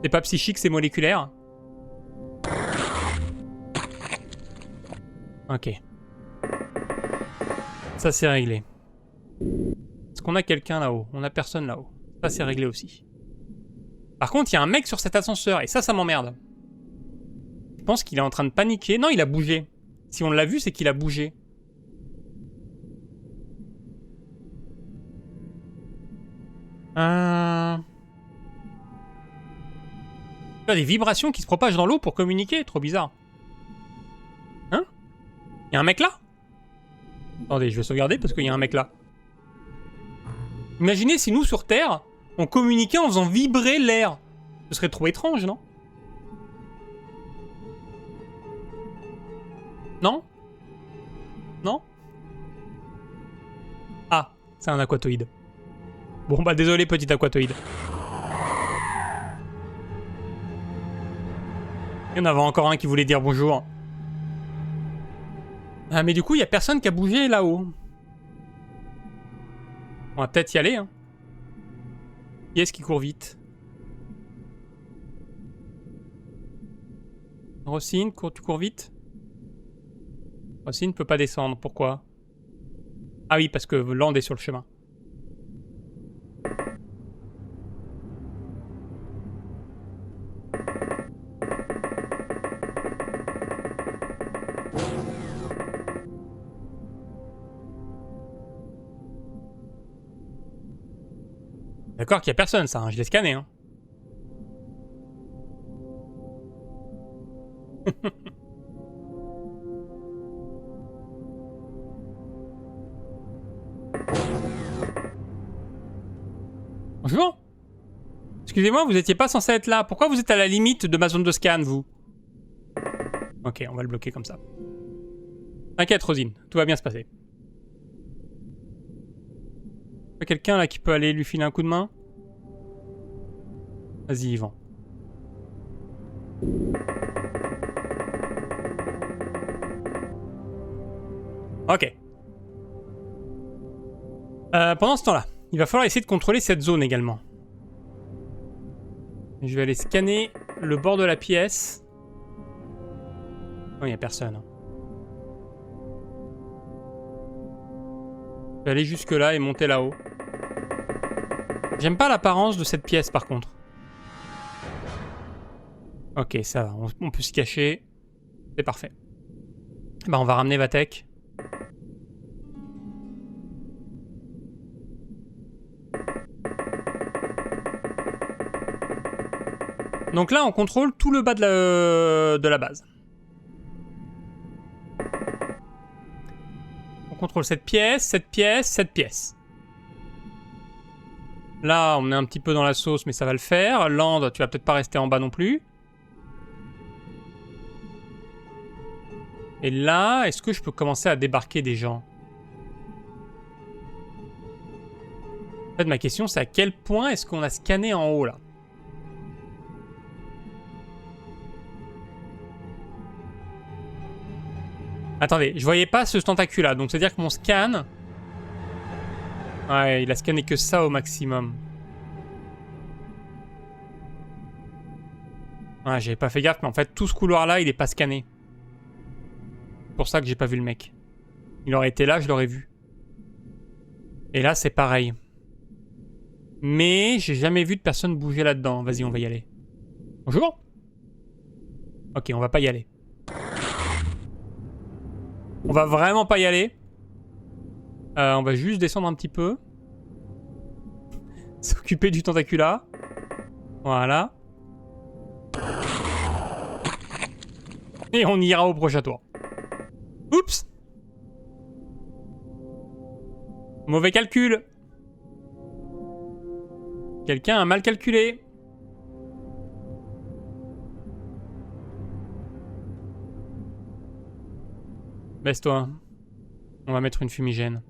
C'est pas psychique, c'est moléculaire. Ok. Ça, c'est réglé. Est-ce qu'on a quelqu'un là-haut? On a personne là-haut. Ça, c'est réglé aussi. Par contre, il y a un mec sur cet ascenseur. Et ça m'emmerde. Je pense qu'il est en train de paniquer. Non, il a bougé. Si on l'a vu, c'est qu'il a bougé. Il y a des vibrations qui se propagent dans l'eau pour communiquer. Trop bizarre. Hein? Il y a un mec là? Attendez, je vais sauvegarder parce qu'il y a un mec là. Imaginez si nous, sur Terre, on communiquait en faisant vibrer l'air. Ce serait trop étrange, non? Non? Non? Ah, c'est un aquatoïde. Bon bah désolé, petit aquatoïde. Il y en avait encore un qui voulait dire bonjour. Ah mais du coup, il y a personne qui a bougé là-haut. On va peut-être y aller, hein. Qui est-ce qui court vite? Rossine, tu cours vite? Rossine ne peut pas descendre, pourquoi? Ah oui, parce que Land est sur le chemin. D'accord qu'il n'y a personne, ça, hein. Je l'ai scanné, hein. Bonjour. Excusez-moi, vous étiez pas censé être là. Pourquoi vous êtes à la limite de ma zone de scan, vous? Ok, on va le bloquer comme ça. T'inquiète, Rosine, tout va bien se passer. Y'a quelqu'un là qui peut aller lui filer un coup de main? Vas-y, Yvan. Ok. Pendant ce temps-là, il va falloir essayer de contrôler cette zone également. Je vais aller scanner le bord de la pièce. Oh, il n'y a personne. Hein. Je vais aller jusque là et monter là-haut. J'aime pas l'apparence de cette pièce par contre. Ok, ça va, on peut se cacher. C'est parfait. Bah, on va ramener Vatek. Donc là, on contrôle tout le bas de la base. On contrôle cette pièce, cette pièce, cette pièce. Là, on est un petit peu dans la sauce, mais ça va le faire. Land, tu vas peut-être pas rester en bas non plus. Et là, est-ce que je peux commencer à débarquer des gens? En fait, ma question, c'est à quel point est-ce qu'on a scanné en haut, là? Attendez, je voyais pas ce tentacule-là, donc c'est-à-dire que mon scan... Ouais, il a scanné que ça au maximum. Ouais, j'avais pas fait gaffe, mais en fait, tout ce couloir-là, il est pas scanné. C'est pour ça que j'ai pas vu le mec. Il aurait été là, je l'aurais vu. Et là, c'est pareil. Mais j'ai jamais vu de personne bouger là-dedans. Vas-y, on va y aller. Bonjour. Ok, on va pas y aller. On va vraiment pas y aller. On va juste descendre un petit peu. S'occuper du tentacula. Voilà. Et on ira au prochain tour. Oups! Mauvais calcul. Quelqu'un a mal calculé. Baisse-toi. On va mettre une fumigène.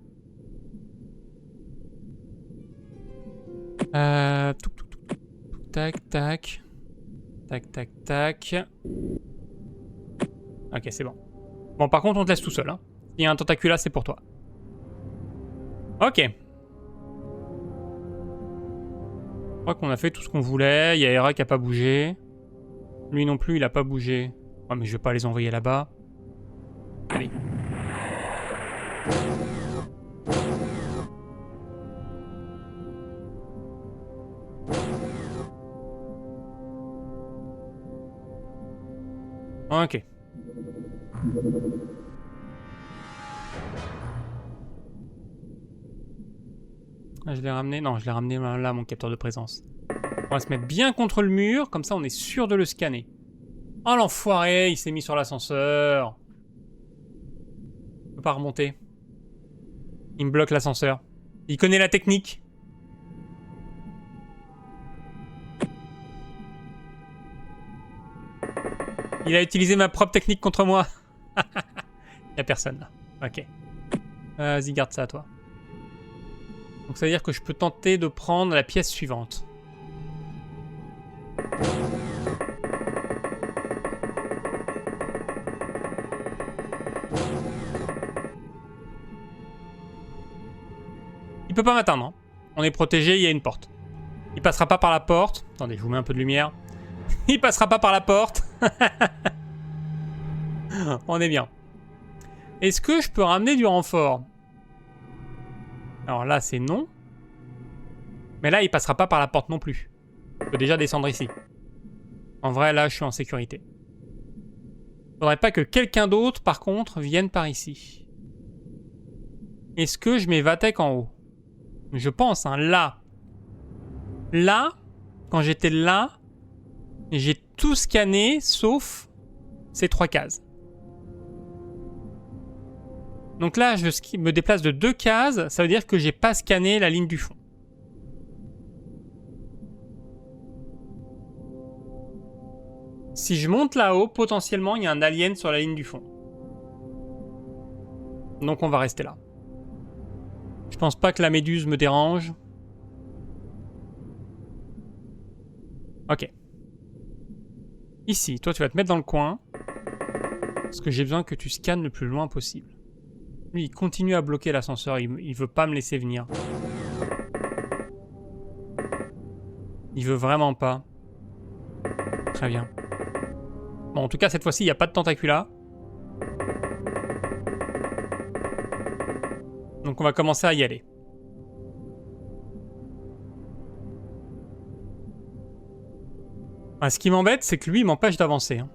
Tac, tac. Tac, tac, tac. Ok, c'est bon. Bon, par contre, on te laisse tout seul. Hein. S'il y a un tentacula, c'est pour toi. Ok. Je crois qu'on a fait tout ce qu'on voulait. Il y a Hera qui a pas bougé. Lui non plus, il a pas bougé. Ouais, mais je vais pas les envoyer là-bas. Allez. Ok. Ah, je l'ai ramené. Non, je l'ai ramené là, mon capteur de présence. On va se mettre bien contre le mur, comme ça on est sûr de le scanner. Oh l'enfoiré, il s'est mis sur l'ascenseur. Je peux pas remonter. Il me bloque l'ascenseur. Il connaît la technique. Il a utilisé ma propre technique contre moi. Y'a personne là. Ok. Vas-y, garde ça, toi. Donc ça veut dire que je peux tenter de prendre la pièce suivante. Il peut pas m'atteindre. Hein. On est protégé, il y a une porte. Il passera pas par la porte. Attendez, je vous mets un peu de lumière. Il passera pas par la porte. On est bien. Est-ce que je peux ramener du renfort? Alors là, c'est non. Mais là, il passera pas par la porte non plus. Je peux déjà descendre ici. En vrai, là, je suis en sécurité. Faudrait pas que quelqu'un d'autre, par contre, vienne par ici. Est-ce que je mets Vatek en haut? Je pense, hein, là. Là, quand j'étais là, j'ai tout scanné, sauf ces 3 cases. Donc là, je me déplace de 2 cases, ça veut dire que j'ai pas scanné la ligne du fond. Si je monte là-haut, potentiellement, il y a un alien sur la ligne du fond. Donc on va rester là. Je pense pas que la méduse me dérange. Ok. Ici, toi tu vas te mettre dans le coin. Parce que j'ai besoin que tu scannes le plus loin possible. Lui, il continue à bloquer l'ascenseur, il veut pas me laisser venir. Il veut vraiment pas. Très bien. Bon, en tout cas, cette fois-ci, il n'y a pas de tentacula. Donc on va commencer à y aller. Ah, ce qui m'embête, c'est que lui, il m'empêche d'avancer. Hein.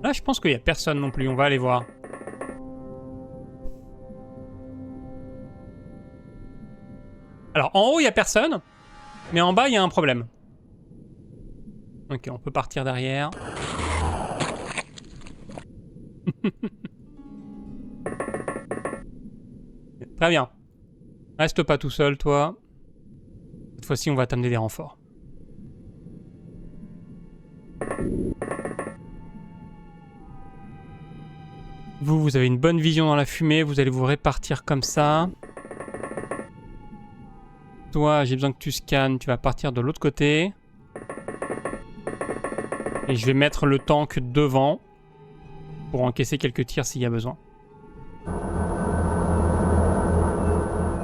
Là, je pense qu'il n'y a personne non plus. On va aller voir. Alors, en haut, il n'y a personne. Mais en bas, il y a un problème. Ok, on peut partir derrière. Très bien. Reste pas tout seul, toi. Cette fois-ci, on va t'amener des renforts. Vous avez une bonne vision dans la fumée. Vous allez vous répartir comme ça. Toi, j'ai besoin que tu scannes. Tu vas partir de l'autre côté. Et je vais mettre le tank devant. Pour encaisser quelques tirs s'il y a besoin.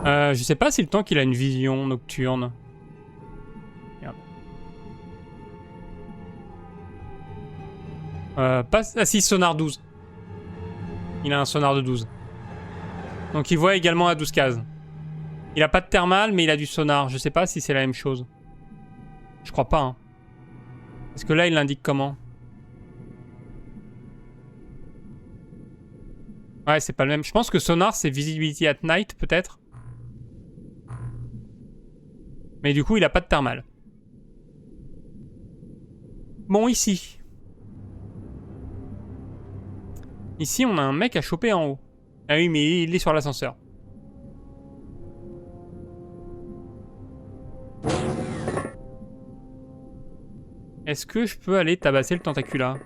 Je sais pas si le tank il a une vision nocturne. Merde. Ah si, sonar 12. Il a un sonar de 12. Donc il voit également à 12 cases. Il a pas de thermal, mais il a du sonar. Je sais pas si c'est la même chose. Je crois pas. Hein. Parce que là, il l'indique comment? Ouais, c'est pas le même. Je pense que sonar, c'est visibility at night, peut-être. Mais du coup, il a pas de thermal. Bon, ici. Ici, on a un mec à choper en haut. Ah oui, mais il est sur l'ascenseur. Est-ce que je peux aller tabasser le tentacula?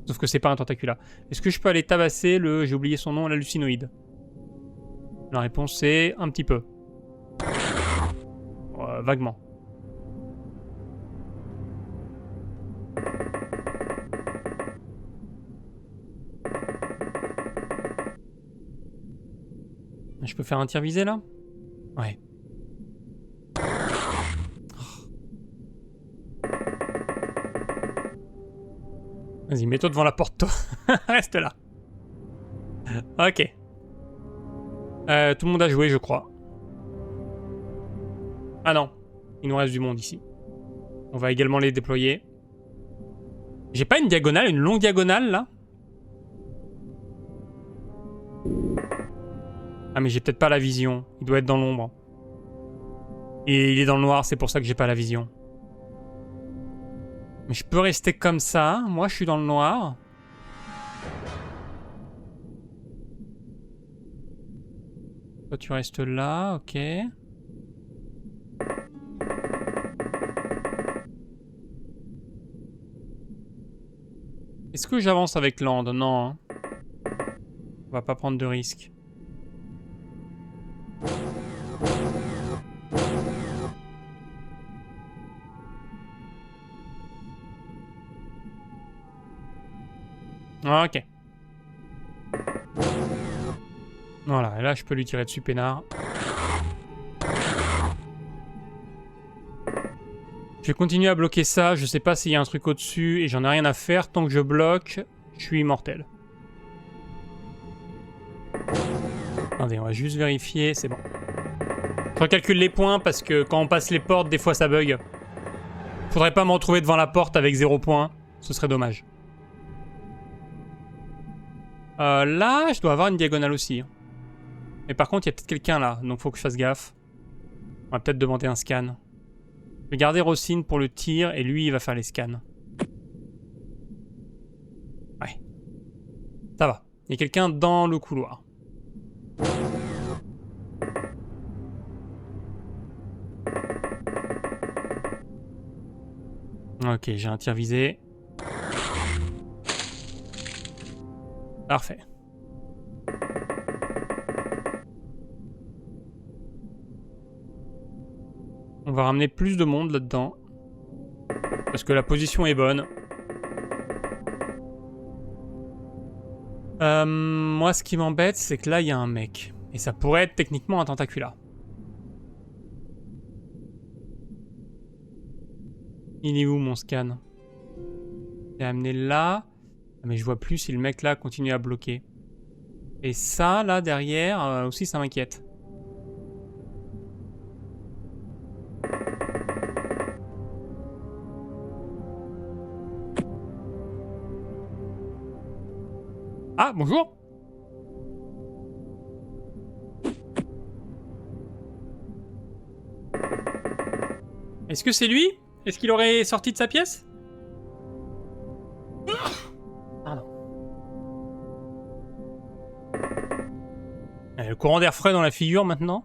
Sauf que c'est pas un tentacula. Est-ce que je peux aller tabasser le... J'ai oublié son nom, l'hallucinoïde? La réponse c'est un petit peu. Vaguement. Je peux faire un tir visé là? Ouais. Vas-y, mets-toi devant la porte, toi. Reste là. Ok. Tout le monde a joué, je crois. Ah non. Il nous reste du monde ici. On va également les déployer. J'ai pas une diagonale, une longue diagonale, là? Ah, mais j'ai peut-être pas la vision. Il doit être dans l'ombre. Et il est dans le noir, c'est pour ça que j'ai pas la vision. Mais je peux rester comme ça. Moi, je suis dans le noir. Toi, tu restes là, ok. Est-ce que j'avance avec Land? Non. Hein. On va pas prendre de risques. Ok. Voilà, et là je peux lui tirer dessus peinard. Je vais continuer à bloquer ça, je sais pas s'il y a un truc au-dessus et j'en ai rien à faire. Tant que je bloque, je suis immortel. Attendez, on va juste vérifier, c'est bon. Je recalcule les points parce que quand on passe les portes, des fois ça bug. Faudrait pas me retrouver devant la porte avec 0 points, ce serait dommage. Là, je dois avoir une diagonale aussi. Mais par contre, il y a peut-être quelqu'un là, donc faut que je fasse gaffe. On va peut-être demander un scan. Je vais garder Rossine pour le tir et lui, il va faire les scans. Ouais. Ça va. Il y a quelqu'un dans le couloir. Ok, j'ai un tir visé. Parfait. On va ramener plus de monde là-dedans. Parce que la position est bonne. Moi, ce qui m'embête, c'est que là, il y a un mec. Et ça pourrait être techniquement un tentacula. Il est où, mon scan? Il est amené là. Mais je vois plus si le mec là continue à bloquer. Et ça, là, derrière, aussi, ça m'inquiète. Ah, bonjour! Est-ce que c'est lui? Est-ce qu'il aurait sorti de sa pièce? Pardon. Le courant d'air frais dans la figure maintenant.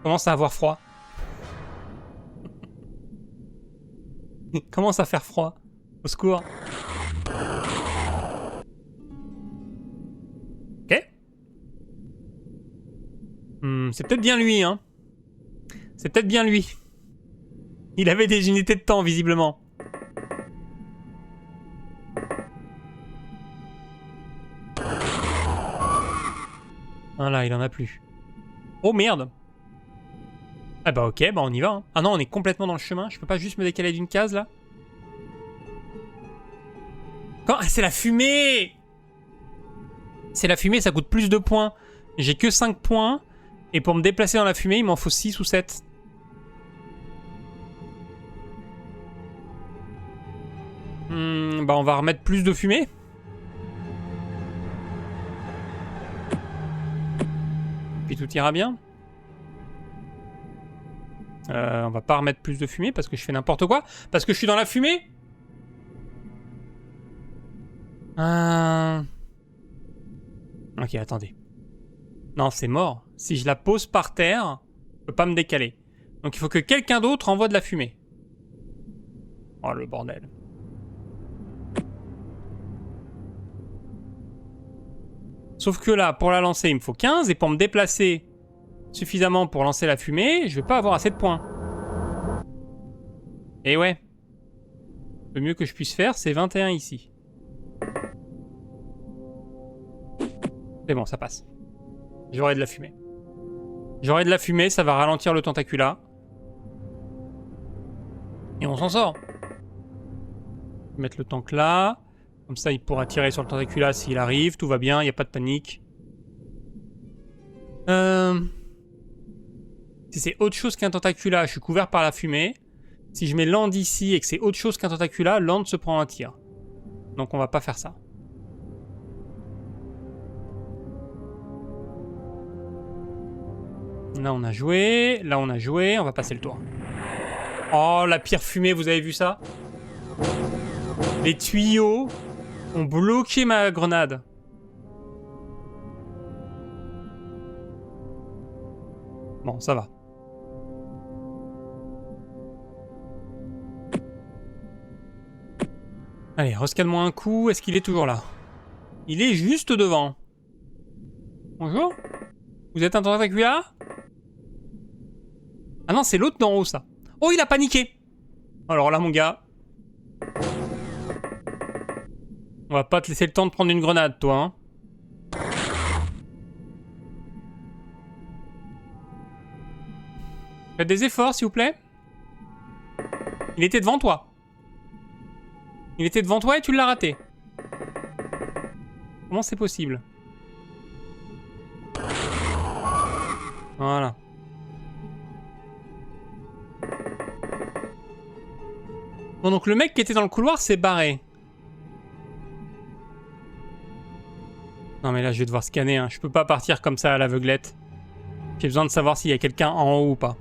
Commence à avoir froid. Commence à faire froid. Au secours. Ok. C'est peut-être bien lui, hein. C'est peut-être bien lui. Il avait des unités de temps, visiblement. Voilà, il en a plus. Oh merde. Ah bah ok, bah on y va. Hein. Ah non, on est complètement dans le chemin. Je peux pas juste me décaler d'une case, là? Quand... Ah, c'est la fumée! C'est la fumée, ça coûte plus de points. J'ai que 5 points. Et pour me déplacer dans la fumée, il m'en faut 6 ou 7. Bah on va remettre plus de fumée. Puis tout ira bien. On va pas remettre plus de fumée parce que je fais n'importe quoi. Parce que je suis dans la fumée. Ok, attendez. Non, c'est mort. Si je la pose par terre, je peux pas me décaler. Donc il faut que quelqu'un d'autre envoie de la fumée. Oh, le bordel. Sauf que là, pour la lancer, il me faut 15. Et pour me déplacer suffisamment pour lancer la fumée, je vais pas avoir assez de points. Et ouais. Le mieux que je puisse faire, c'est 21 ici. C'est bon, ça passe. J'aurai de la fumée. J'aurai de la fumée, ça va ralentir le tentacula. Et on s'en sort. Je vais mettre le tank là. Comme ça, il pourra tirer sur le tentacula s'il arrive. Tout va bien, il n'y a pas de panique. Si c'est autre chose qu'un tentacula, je suis couvert par la fumée. Si je mets land ici et que c'est autre chose qu'un tentacula, land se prend un tir. Donc on va pas faire ça. Là on a joué, là on a joué, on va passer le tour. Oh, la pire fumée, vous avez vu ça? Les tuyaux ont bloqué ma grenade. Bon, ça va. Allez, rescale-moi un coup. Est-ce qu'il est toujours là? Il est juste devant. Bonjour. Vous êtes un tentacula? Ah non, c'est l'autre d'en haut, ça. Oh, il a paniqué. Alors là, mon gars. On va pas te laisser le temps de prendre une grenade, toi, hein. Faites des efforts, s'il vous plaît. Il était devant toi. Il était devant toi et tu l'as raté. Comment c'est possible? Voilà. Bon, donc le mec qui était dans le couloir s'est barré. Non mais là je vais devoir scanner, hein. Je peux pas partir comme ça à l'aveuglette. J'ai besoin de savoir s'il y a quelqu'un en haut ou pas.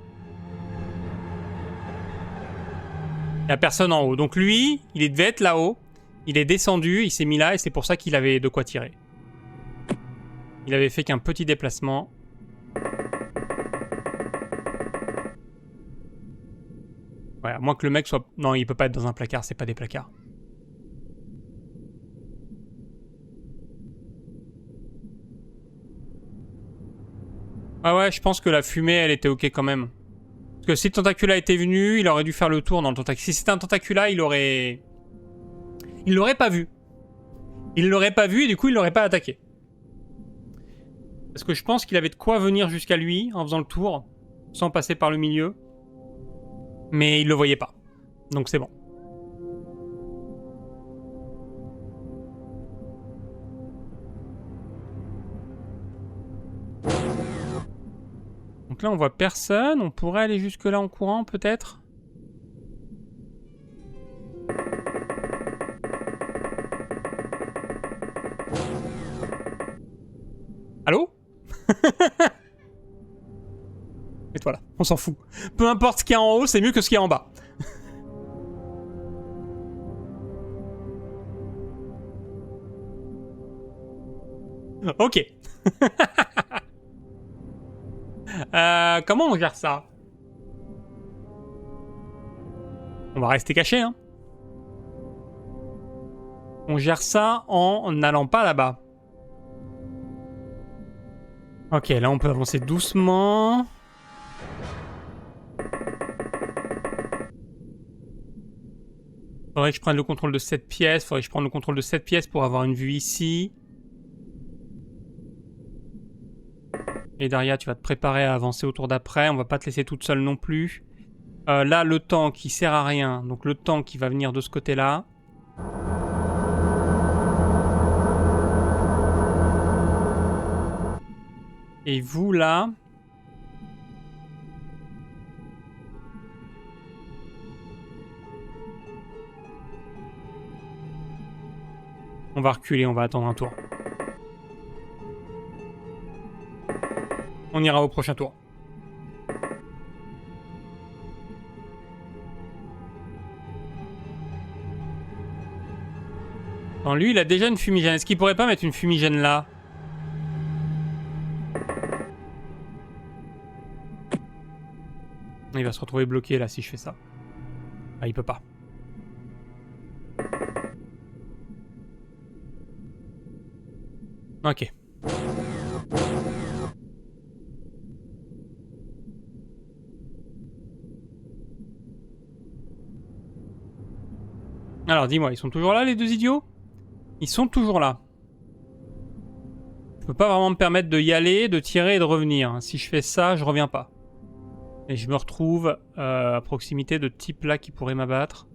Il n'y a personne en haut. Donc lui, il devait être là-haut. Il est descendu, il s'est mis là et c'est pour ça qu'il avait de quoi tirer. Il avait fait qu'un petit déplacement. Ouais, à moins que le mec soit... Non, il peut pas être dans un placard, c'est pas des placards. Ah ouais, je pense que la fumée, elle était ok quand même. Parce que si le tentacula était venu, il aurait dû faire le tour dans le tentacula. Si c'était un tentacula, il aurait... Il l'aurait pas vu. Il l'aurait pas vu et du coup, il l'aurait pas attaqué. Parce que je pense qu'il avait de quoi venir jusqu'à lui en faisant le tour, sans passer par le milieu. Mais il le voyait pas. Donc c'est bon. Donc là, on voit personne. On pourrait aller jusque là en courant, peut-être. Allô? Et toi là, on s'en fout. Peu importe ce qu'il y a en haut, c'est mieux que ce qu'il y a en bas. Ok. Comment on gère ça? On va rester caché, hein. On gère ça en n'allant pas là-bas. Ok, là on peut avancer doucement. Faudrait que je prenne le contrôle de cette pièce. Faudrait que je prenne le contrôle de cette pièce pour avoir une vue ici. Et Daria, tu vas te préparer à avancer au tour d'après. On va pas te laisser toute seule non plus. Là, le tank qui sert à rien. Donc le tank qui va venir de ce côté-là. Et vous, là... On va reculer, on va attendre un tour. On ira au prochain tour. Non, lui, il a déjà une fumigène. Est-ce qu'il pourrait pas mettre une fumigène là? Il va se retrouver bloqué là si je fais ça. Ah, il peut pas. Ok. Alors dis-moi, ils sont toujours là les deux idiots? Ils sont toujours là. Je peux pas vraiment me permettre de y aller, de tirer et de revenir. Si je fais ça, je reviens pas. Et je me retrouve à proximité de types là qui pourraient m'abattre.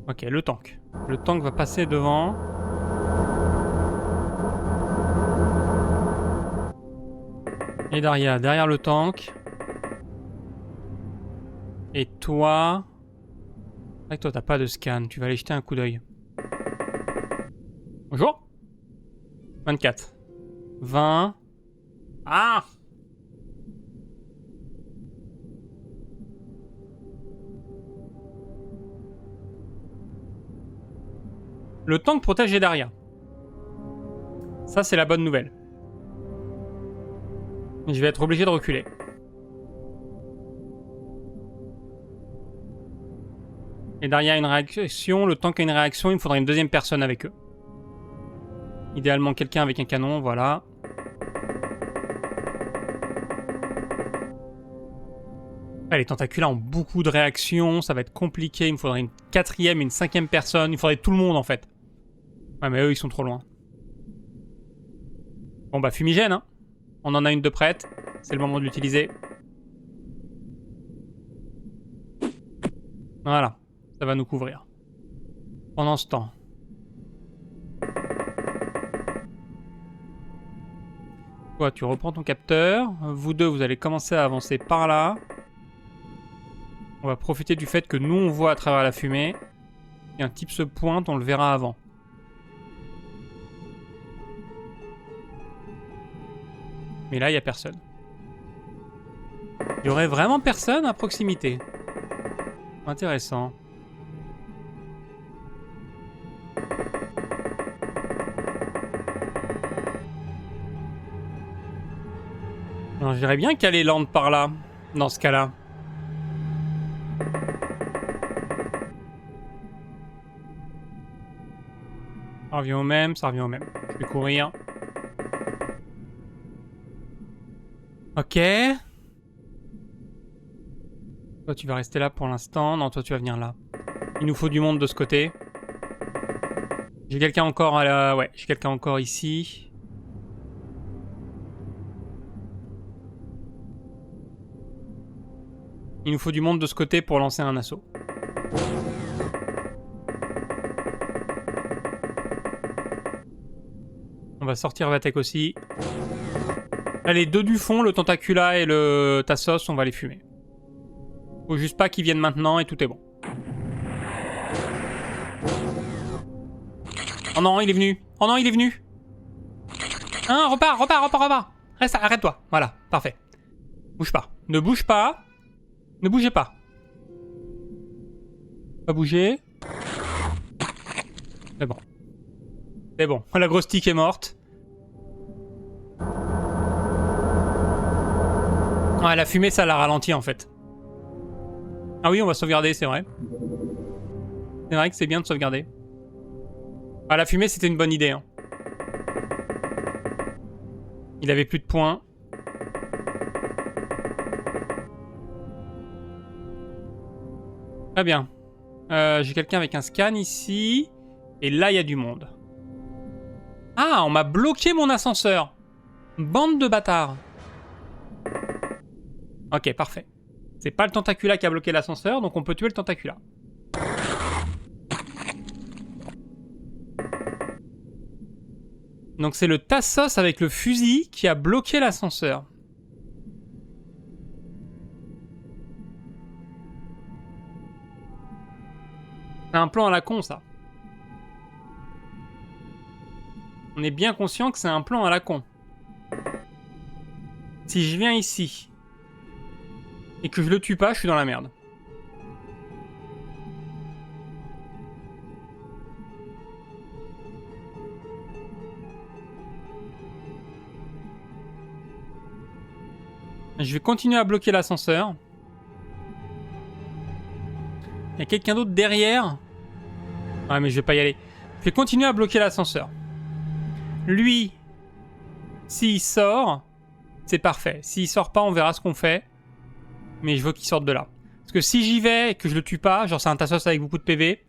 Ok, le tank. Le tank va passer devant. Et derrière le tank. Et toi... C'est vrai que toi, t'as pas de scan. Tu vas aller jeter un coup d'œil. Bonjour. 24. 20. Ah! Le tank protège les Daria. Ça, c'est la bonne nouvelle. Je vais être obligé de reculer. Et Daria a une réaction, le tank a une réaction, il me faudra une deuxième personne avec eux. Idéalement quelqu'un avec un canon, voilà. Les tentacules ont beaucoup de réactions, ça va être compliqué, il me faudrait une quatrième, une cinquième personne, il faudrait tout le monde en fait. Ouais mais eux ils sont trop loin. Bon bah fumigène hein. On en a une de prête, c'est le moment de l'utiliser. Voilà, ça va nous couvrir. Pendant ce temps. Toi tu reprends ton capteur, vous deux vous allez commencer à avancer par là. On va profiter du fait que nous on voit à travers la fumée. Et un type se pointe, on le verra avant. Mais là, il n'y a personne. Il y aurait vraiment personne à proximité. Intéressant. Alors, je dirais bien qu'elle land par là, dans ce cas-là. Ça revient au même, ça revient au même. Je vais courir. Ok. Toi, tu vas rester là pour l'instant. Non, toi, tu vas venir là. Il nous faut du monde de ce côté. J'ai quelqu'un encore à la... Ouais, j'ai quelqu'un encore ici. Il nous faut du monde de ce côté pour lancer un assaut. On va sortir Vatek aussi. Là, les deux du fond, le Tentacula et le Tassos, on va les fumer. Faut juste pas qu'ils viennent maintenant et tout est bon. Oh non, il est venu. Oh non, il est venu. Hein, repars. Reste, arrête-toi. Voilà, parfait. Bouge pas. Ne bouge pas. Ne bougez pas. Pas bouger. C'est bon. C'est bon. La grosse tique est morte. Ouais, la fumée, ça l'a ralenti en fait. Ah oui, on va sauvegarder, c'est vrai. C'est vrai que c'est bien de sauvegarder. Ah, la fumée, c'était une bonne idée. Hein. Il avait plus de points. Très bien. J'ai quelqu'un avec un scan ici. Et là, il y a du monde. Ah, on m'a bloqué mon ascenseur. Bande de bâtards. Ok, parfait. C'est pas le Tentacula qui a bloqué l'ascenseur, donc on peut tuer le Tentacula. Donc c'est le Tassos avec le fusil qui a bloqué l'ascenseur. C'est un plan à la con, ça. On est bien conscient que c'est un plan à la con. Si je viens ici et que je le tue pas, je suis dans la merde. Je vais continuer à bloquer l'ascenseur. Il y a quelqu'un d'autre derrière. Ouais, mais je vais pas y aller. Je vais continuer à bloquer l'ascenseur. Lui, s'il sort, c'est parfait. S'il sort pas, on verra ce qu'on fait. Mais je veux qu'il sorte de là. Parce que si j'y vais et que je le tue pas, genre c'est un Tassos avec beaucoup de PV,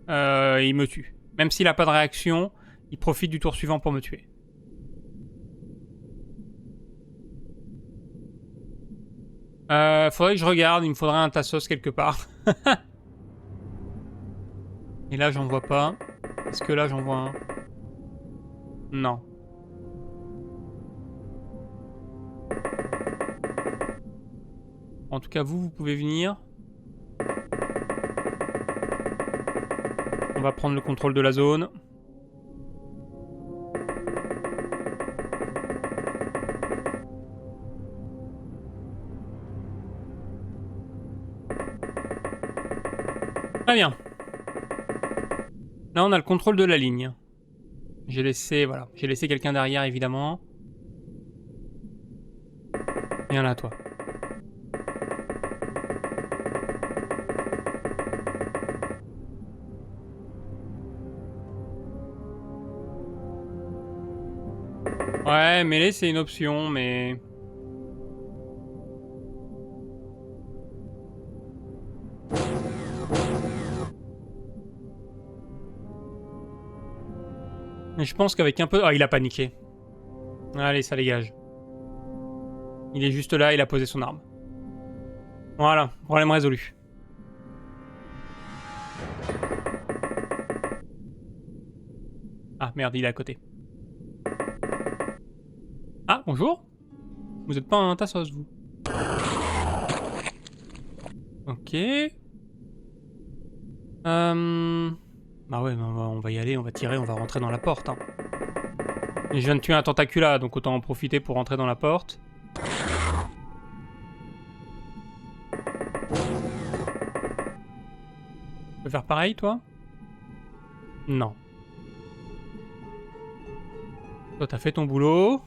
il me tue. Même s'il a pas de réaction, il profite du tour suivant pour me tuer. Faudrait que je regarde, il me faudrait un Tassos quelque part. Et là, j'en vois pas. Est-ce que là, j'en vois un? Non. En tout cas, vous pouvez venir. On va prendre le contrôle de la zone. Très bien. Là, on a le contrôle de la ligne. J'ai laissé, voilà. J'ai laissé quelqu'un derrière, évidemment. Viens là, toi. Ouais, mêlée, c'est une option, mais... Mais je pense qu'avec un peu... Ah, il a paniqué. Allez, ça dégage. Il est juste là, il a posé son arme. Voilà, problème résolu. Ah, merde, il est à côté. Ah, bonjour. Vous êtes pas un Tassos, vous. Ok. Bah ouais, on va y aller, on va tirer, on va rentrer dans la porte. Hein. Et je viens de tuer un Tentacula, donc autant en profiter pour rentrer dans la porte. Tu peux faire pareil, toi? Non. Toi, t'as fait ton boulot.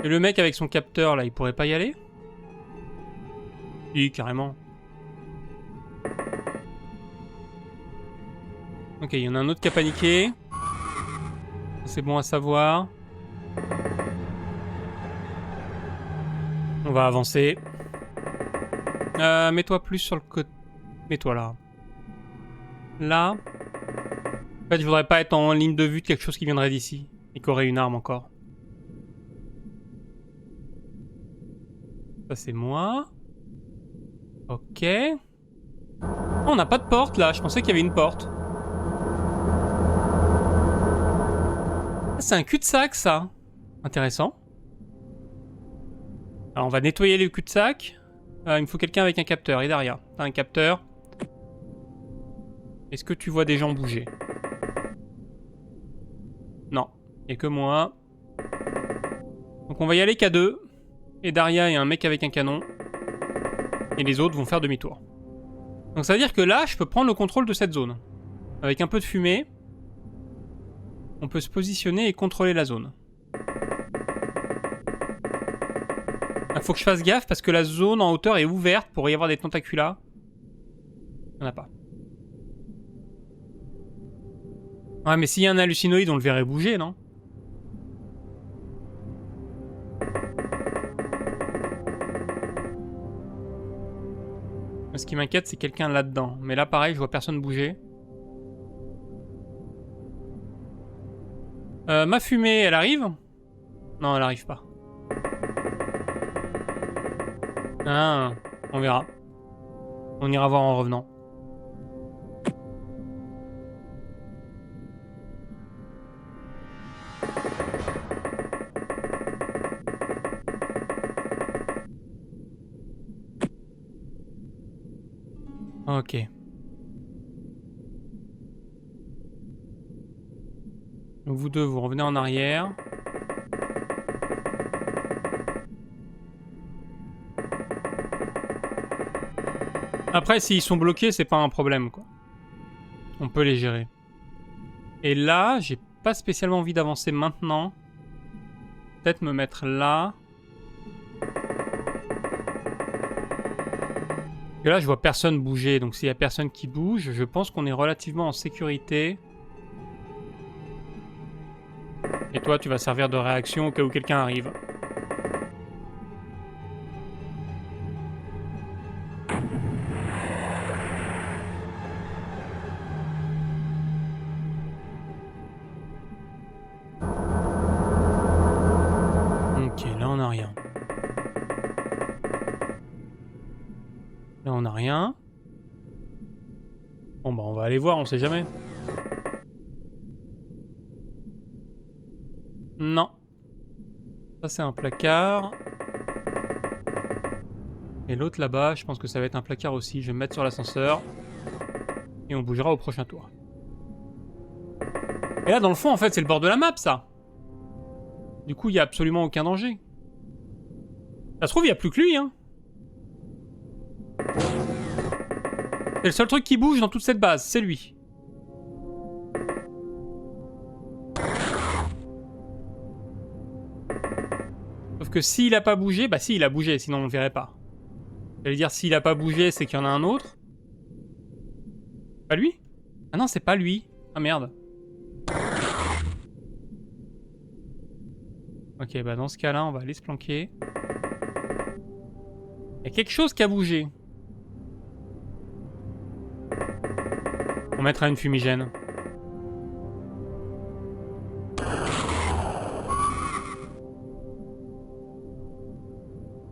Et le mec avec son capteur, là, il pourrait pas y aller? Si, carrément. Ok, il y en a un autre qui a paniqué. C'est bon à savoir. On va avancer. Mets-toi plus sur le côté... Mets-toi là. Là. En fait, je voudrais pas être en ligne de vue de quelque chose qui viendrait d'ici. Et qui aurait une arme encore. Ça, c'est moi. Ok. Oh, on n'a pas de porte, là. Je pensais qu'il y avait une porte. Ah, c'est un cul-de-sac, ça. Intéressant. Alors, on va nettoyer les cul-de-sac. Il me faut quelqu'un avec un capteur. Et derrière, t'as un capteur. Est-ce que tu vois des gens bouger? Non. Il n'y a que moi. Donc, on va y aller qu'à deux. Et Daria et un mec avec un canon. Et les autres vont faire demi-tour. Donc, ça veut dire que là, je peux prendre le contrôle de cette zone. Avec un peu de fumée, on peut se positionner et contrôler la zone. Il faut que je fasse gaffe parce que la zone en hauteur est ouverte pour y avoir des tentaculas. Il n'y en a pas. Ouais, mais s'il y a un hallucinoïde, on le verrait bouger, non? Ce qui m'inquiète, c'est quelqu'un là-dedans. Mais là, pareil, je vois personne bouger. Ma fumée, elle arrive? Non, elle arrive pas. Ah, on verra. On ira voir en revenant. Ok. Donc vous deux, vous revenez en arrière. Après, s'ils sont bloqués, c'est pas un problème, quoi. On peut les gérer. Et là, j'ai pas spécialement envie d'avancer maintenant. Peut-être me mettre là. Et là, je vois personne bouger. Donc, s'il y a personne qui bouge, je pense qu'on est relativement en sécurité. Et toi, tu vas servir de réaction au cas où quelqu'un arrive. Ok, là, on n'a rien. Là, on n'a rien. Bon, bah, on va aller voir, on sait jamais. Non. Ça, c'est un placard. Et l'autre là-bas, je pense que ça va être un placard aussi. Je vais me mettre sur l'ascenseur. Et on bougera au prochain tour. Et là, dans le fond, en fait, c'est le bord de la map, ça. Du coup, il n'y a absolument aucun danger. Ça se trouve, il n'y a plus que lui, hein. C'est le seul truc qui bouge dans toute cette base, c'est lui. Sauf que s'il a pas bougé, bah si, il a bougé, sinon on le verrait pas. J'allais dire, s'il a pas bougé, c'est qu'il y en a un autre. Pas lui? Ah non, c'est pas lui. Ah merde. Ok, bah dans ce cas-là, on va aller se planquer. Il y a quelque chose qui a bougé. On mettra une fumigène.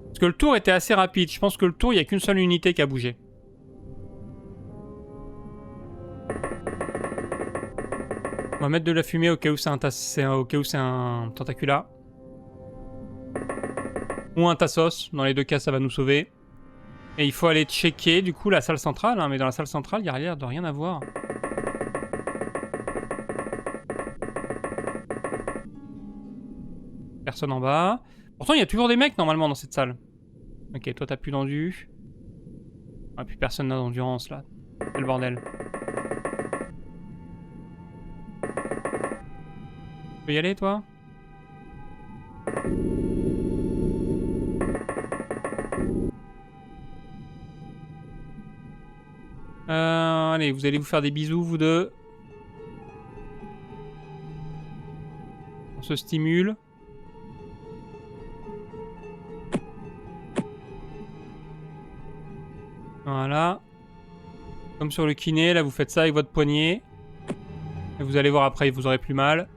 Parce que le tour était assez rapide. Je pense que le tour, il n'y a qu'une seule unité qui a bougé. On va mettre de la fumée au cas où c'est un tentacula. Ou un Tassos. Dans les deux cas, ça va nous sauver. Et il faut aller checker, du coup, la salle centrale. Hein, mais dans la salle centrale, il n'y a l'air de rien avoir. Personne en bas. Pourtant, il y a toujours des mecs, normalement, dans cette salle. Ok, toi, t'as plus d'endu. Ah, plus personne n'a d'endurance, là. C'est le bordel. Tu peux y aller, toi? Allez, vous allez vous faire des bisous, vous deux. On se stimule. Voilà. Comme sur le kiné, là, vous faites ça avec votre poignet. Et vous allez voir après, vous aurez plus mal.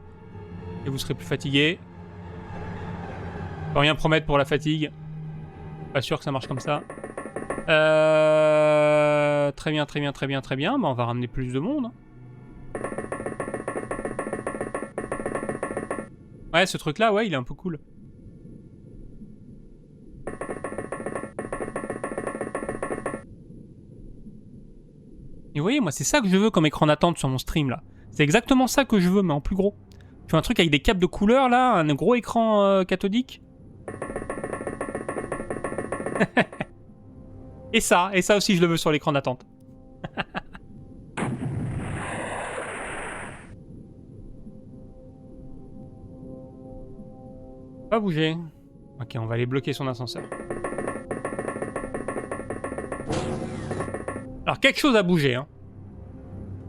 Et vous serez plus fatigué. Je peux rien promettre pour la fatigue. Pas sûr que ça marche comme ça. Très bien, très bien, très bien, très bien. Bah, on va ramener plus de monde. Ouais, ce truc-là, ouais, il est un peu cool. Et vous voyez, moi, c'est ça que je veux comme écran d'attente sur mon stream, là. C'est exactement ça que je veux, mais en plus gros. Je veux un truc avec des câbles de couleur, là, un gros écran cathodique. et ça aussi, je le veux sur l'écran d'attente. Pas bouger. Ok, on va aller bloquer son ascenseur. Alors, quelque chose a bougé, hein.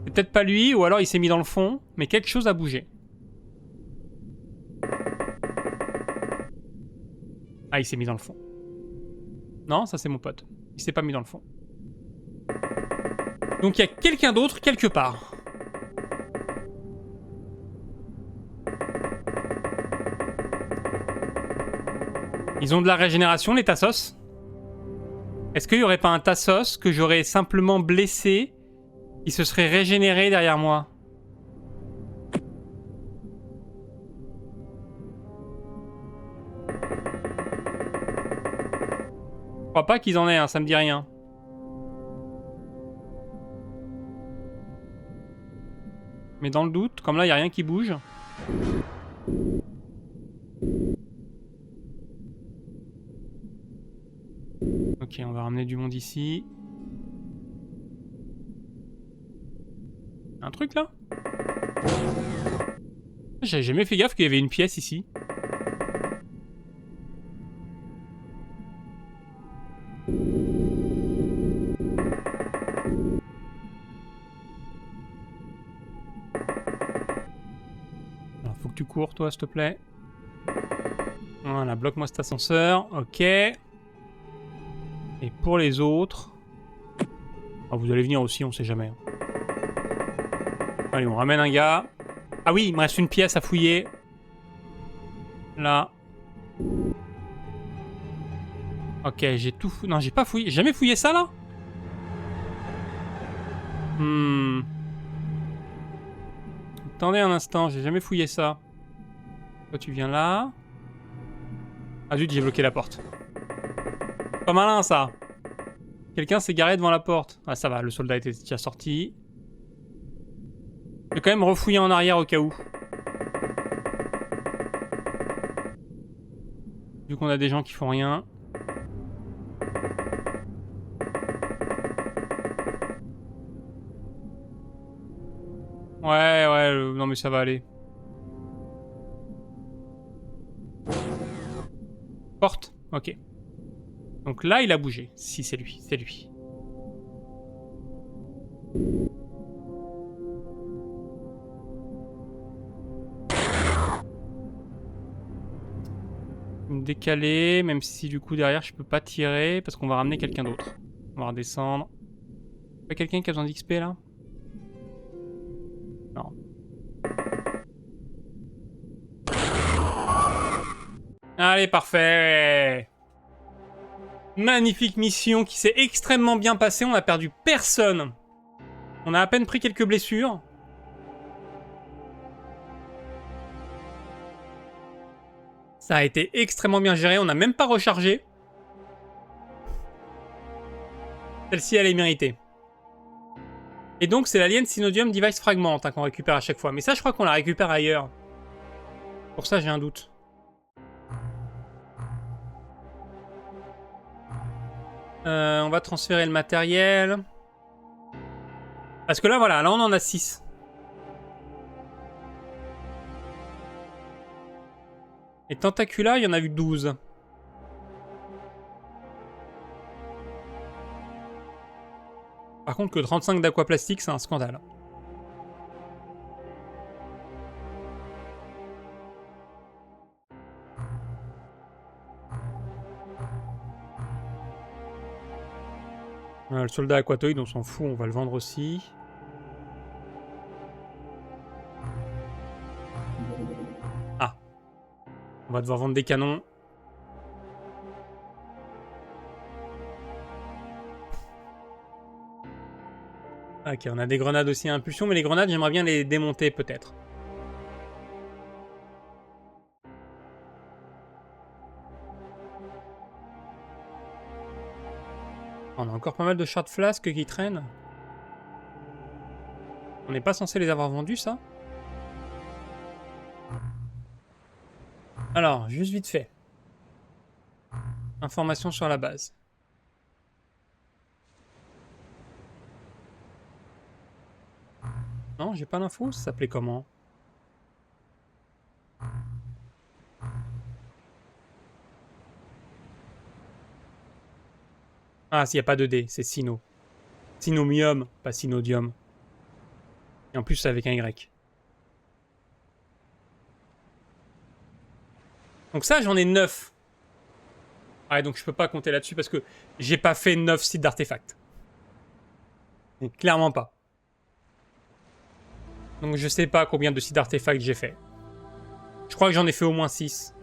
C'est peut-être pas lui, ou alors il s'est mis dans le fond, mais quelque chose a bougé. Ah, il s'est mis dans le fond. Non, ça c'est mon pote. Il s'est pas mis dans le fond. Donc il y a quelqu'un d'autre quelque part. Ils ont de la régénération, les Tassos. Est-ce qu'il y aurait pas un Tassos que j'aurais simplement blessé qui se serait régénéré derrière moi? Je crois pas qu'ils en aient, hein, ça me dit rien. Mais dans le doute, comme là, il n'y a rien qui bouge. Ok, on va ramener du monde ici. Un truc là? J'avais jamais fait gaffe qu'il y avait une pièce ici. court, toi, s'il te plaît. Voilà, bloque-moi cet ascenseur. Ok. Et pour les autres... Ah, vous allez venir aussi, on sait jamais. Allez, on ramène un gars. Ah oui, il me reste une pièce à fouiller. Là. Ok, j'ai tout fouillé. Non, j'ai pas fouillé. J'ai jamais fouillé ça, là? Attendez un instant, j'ai jamais fouillé ça. Toi, tu viens là. Ah zut, j'ai bloqué la porte. Pas malin, ça. Quelqu'un s'est garé devant la porte. Ah, ça va, le soldat était déjà sorti. Je vais quand même refouiller en arrière au cas où. Vu qu'on a des gens qui font rien. Ouais, non mais ça va aller. Porte, ok. Donc là, il a bougé. Si, c'est lui, c'est lui. Me décaler, même si du coup derrière je peux pas tirer parce qu'on va ramener quelqu'un d'autre. On va redescendre. Pas quelqu'un qui a besoin d'XP là? Non. Allez, parfait. Magnifique mission qui s'est extrêmement bien passée. On a perdu personne. On a à peine pris quelques blessures. Ça a été extrêmement bien géré. On n'a même pas rechargé. Celle-ci, elle est méritée. Et donc, c'est l'Alien Synodium Device Fragment hein, qu'on récupère à chaque fois. Mais ça, je crois qu'on la récupère ailleurs. Pour ça, j'ai un doute. On va transférer le matériel. Parce que là, voilà, là, on en a 6. Et Tentacula, il y en a eu 12. Par contre, que 35 d'aquaplastique, c'est un scandale. Le soldat aquatoïde, on s'en fout, on va le vendre aussi. Ah. On va devoir vendre des canons. Ok, on a des grenades aussi à impulsion, mais les grenades, j'aimerais bien les démonter peut-être. On a encore pas mal de chars de flasques qui traînent. On n'est pas censé les avoir vendus, ça? Alors, juste vite fait. Information sur la base. Non, j'ai pas l'info, ça s'appelait comment? Ah, s'il n'y a pas de D, c'est Sino. Sinomium, pas Synodium. Et en plus, c'est avec un Y. Donc ça, j'en ai 9. Ah, donc je peux pas compter là-dessus parce que j'ai pas fait 9 sites d'artefacts. Clairement pas. Donc je sais pas combien de sites d'artefacts j'ai fait. Je crois que j'en ai fait au moins 6.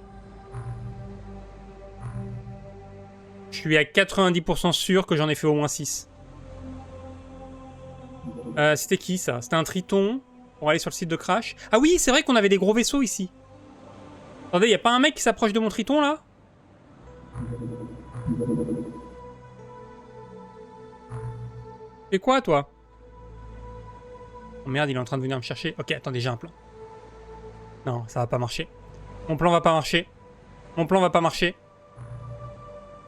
Je suis à 90% sûr que j'en ai fait au moins 6. C'était qui ça? C'était un Triton pour aller sur le site de Crash. Ah oui, c'est vrai qu'on avait des gros vaisseaux ici. Attendez, y a pas un mec qui s'approche de mon Triton là? Fais quoi toi? Oh merde, il est en train de venir me chercher. Ok, attendez, j'ai un plan. Non, ça va pas marcher. Mon plan va pas marcher. Mon plan va pas marcher.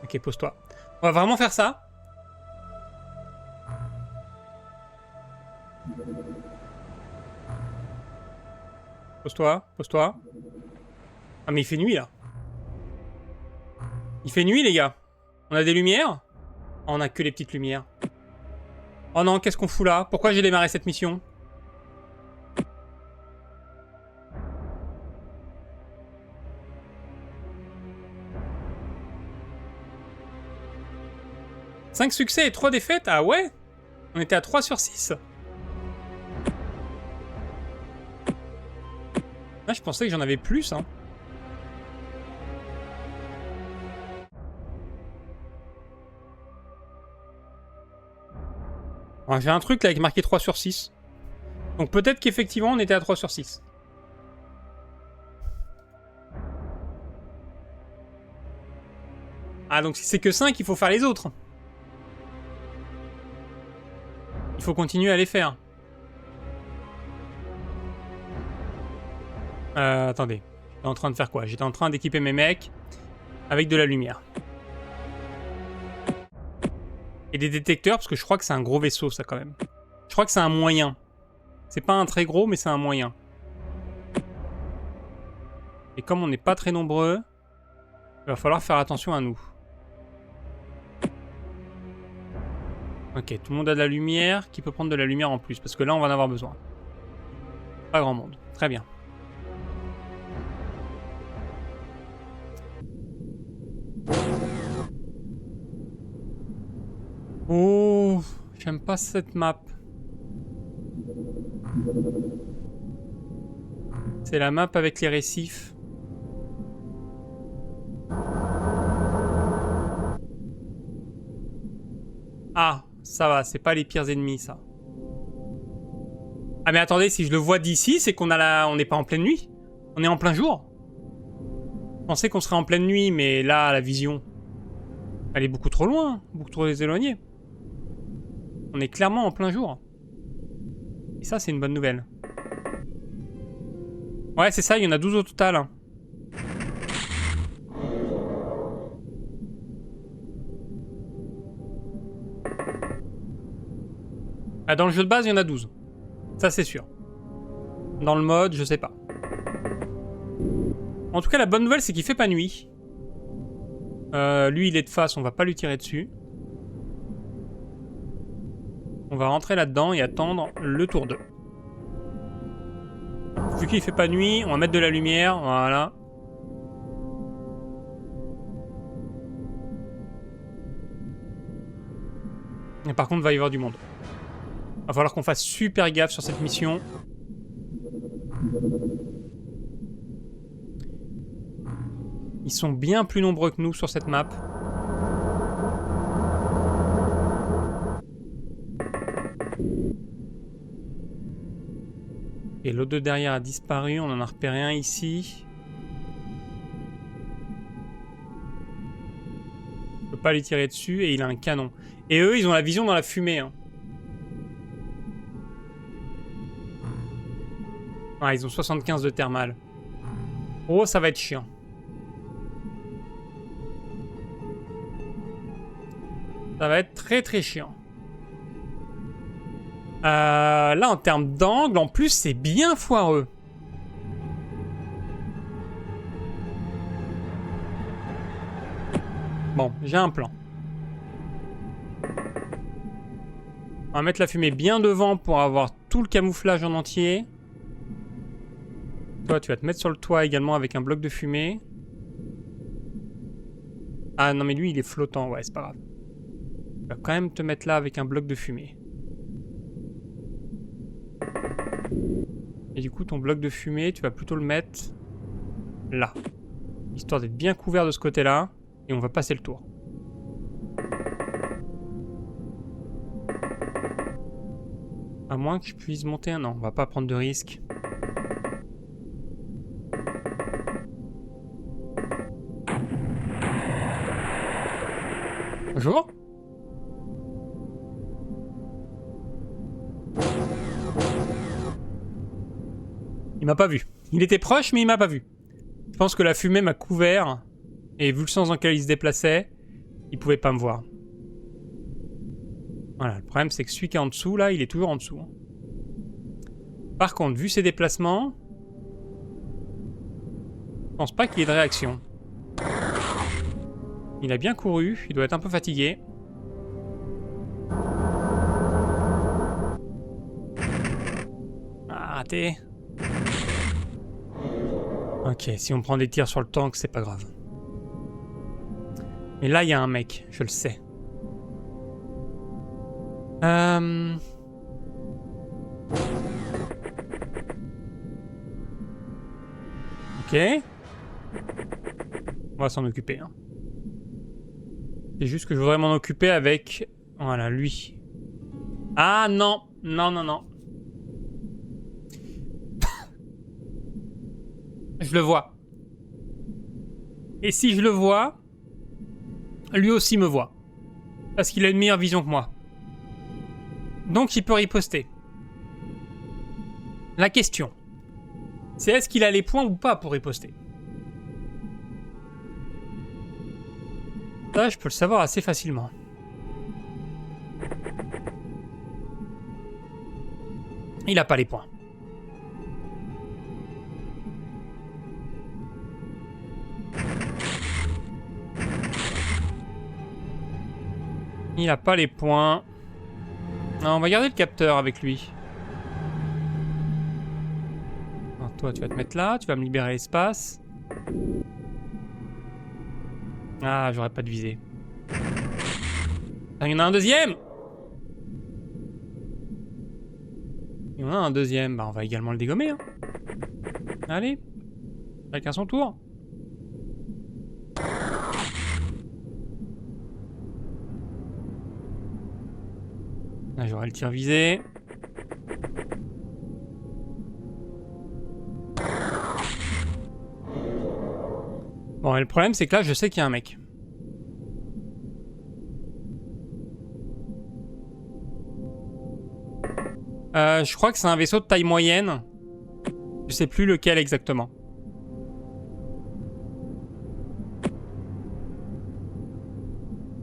Ok, pose-toi. On va vraiment faire ça. Pose-toi, pose-toi. Ah mais il fait nuit là. Il fait nuit les gars. On a des lumières? Oh, on a que les petites lumières. Oh non, qu'est-ce qu'on fout là? Pourquoi j'ai démarré cette mission? 5 succès et 3 défaites? Ah ouais? On était à 3 sur 6. Ah, je pensais que j'en avais plus, hein. J'ai un truc là avec marqué 3 sur 6. Donc peut-être qu'effectivement on était à 3 sur 6. Ah donc si c'est que 5, il faut faire les autres. Il faut continuer à les faire. Attendez. J'étais en train de faire quoi? J'étais en train d'équiper mes mecs avec de la lumière. Et des détecteurs, parce que je crois que c'est un gros vaisseau, ça, quand même. Je crois que c'est un moyen. C'est pas un très gros, mais c'est un moyen. Et comme on n'est pas très nombreux, il va falloir faire attention à nous. Ok, tout le monde a de la lumière. Qui peut prendre de la lumière en plus? Parce que là, on va en avoir besoin. Pas grand monde. Très bien. Oh, j'aime pas cette map. C'est la map avec les récifs. Ah, ça va, c'est pas les pires ennemis, ça. Ah mais attendez, si je le vois d'ici, c'est qu'on a on n'est pas en pleine nuit. On est en plein jour. Je pensais qu'on serait en pleine nuit, mais là, la vision, elle est beaucoup trop loin, beaucoup trop éloignée. On est clairement en plein jour. Et ça, c'est une bonne nouvelle. Ouais, c'est ça, il y en a 12 au total. Hein. Ah, dans le jeu de base, il y en a 12. Ça, c'est sûr. Dans le mode, je sais pas. En tout cas, la bonne nouvelle, c'est qu'il fait pas nuit. Lui, il est de face, on va pas lui tirer dessus. On va rentrer là-dedans et attendre le tour 2. Vu qu'il fait pas nuit, on va mettre de la lumière, voilà. Et par contre, il va y avoir du monde. Va falloir qu'on fasse super gaffe sur cette mission. Ils sont bien plus nombreux que nous sur cette map. Et l'autre de derrière a disparu, on en a repéré un ici. Je peux pas lui tirer dessus et il a un canon. Et eux, ils ont la vision dans la fumée. Hein. Ah, ils ont 75 de thermal. Oh, ça va être chiant. Ça va être très très chiant. Là, en termes d'angle, en plus, c'est bien foireux. Bon, j'ai un plan. On va mettre la fumée bien devant pour avoir tout le camouflage en entier. Toi, tu vas te mettre sur le toit également avec un bloc de fumée. Ah non, mais lui, il est flottant. Ouais, c'est pas grave. Tu vas quand même te mettre là avec un bloc de fumée. Et du coup, ton bloc de fumée, tu vas plutôt le mettre là. Histoire d'être bien couvert de ce côté-là. Et on va passer le tour. À moins que je puisse monter un... Non, on va pas prendre de risque. Bonjour. Il m'a pas vu. Il était proche, mais il m'a pas vu. Je pense que la fumée m'a couvert. Et vu le sens dans lequel il se déplaçait, il pouvait pas me voir. Voilà, le problème c'est que celui qui est en dessous, là, il est toujours en dessous. Par contre, vu ses déplacements, je pense pas qu'il y ait de réaction. Il a bien couru, il doit être un peu fatigué. Ah, raté. Ok, si on prend des tirs sur le tank, c'est pas grave. Mais là, il y a un mec, je le sais. Ok. On va s'en occuper. Hein. C'est juste que je voudrais m'en occuper avec... Voilà, lui. Ah non. Non, non, non. Je le vois. Et si je le vois, lui aussi me voit. Parce qu'il a une meilleure vision que moi. Donc il peut riposter. La question, c'est est-ce qu'il a les points ou pas pour riposter? Ça, je peux le savoir assez facilement. Il a pas les points. Il a pas les points. Non, on va garder le capteur avec lui. Alors, toi, tu vas te mettre là. Tu vas me libérer l'espace. Ah, j'aurais pas de visée. Ah, il y en a un deuxième! Il y en a un deuxième. Bah, on va également le dégommer. Hein. Allez. Chacun son tour. Là, j'aurai le tir visé. Bon, et le problème, c'est que là, je sais qu'il y a un mec. Je crois que c'est un vaisseau de taille moyenne. Je sais plus lequel exactement.